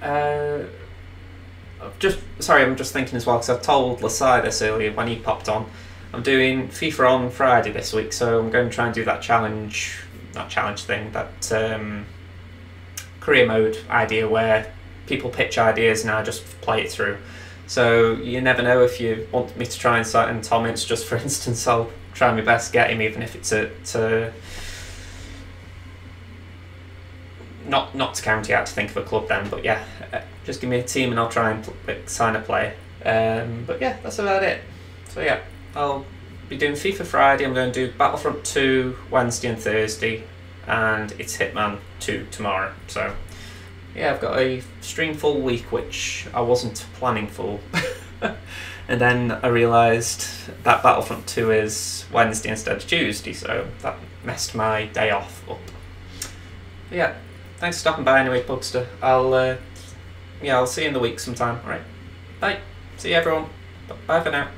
I'm just thinking as well, because I told Lasai this earlier when he popped on. I'm doing FIFA on Friday this week, so I'm going to try and do that career mode idea where people pitch ideas and I just play it through. So you never know, if you want me to try and sign Tom Ince, just for instance, I'll try my best to get him, even if it's not to count you out to think of a club then, but yeah, just give me a team and I'll try and sign a player. But yeah, that's about it. So yeah, I'll be doing FIFA Friday, I'm going to do Battlefront 2 Wednesday and Thursday, and it's Hitman 2 tomorrow. So yeah, I've got a stream full week, which I wasn't planning for. And then I realised that Battlefront 2 is Wednesday instead of Tuesday, so that messed my day off up. But yeah, thanks for stopping by anyway, Pugster. I'll see you in the week sometime, alright? Bye. See you everyone. Bye for now.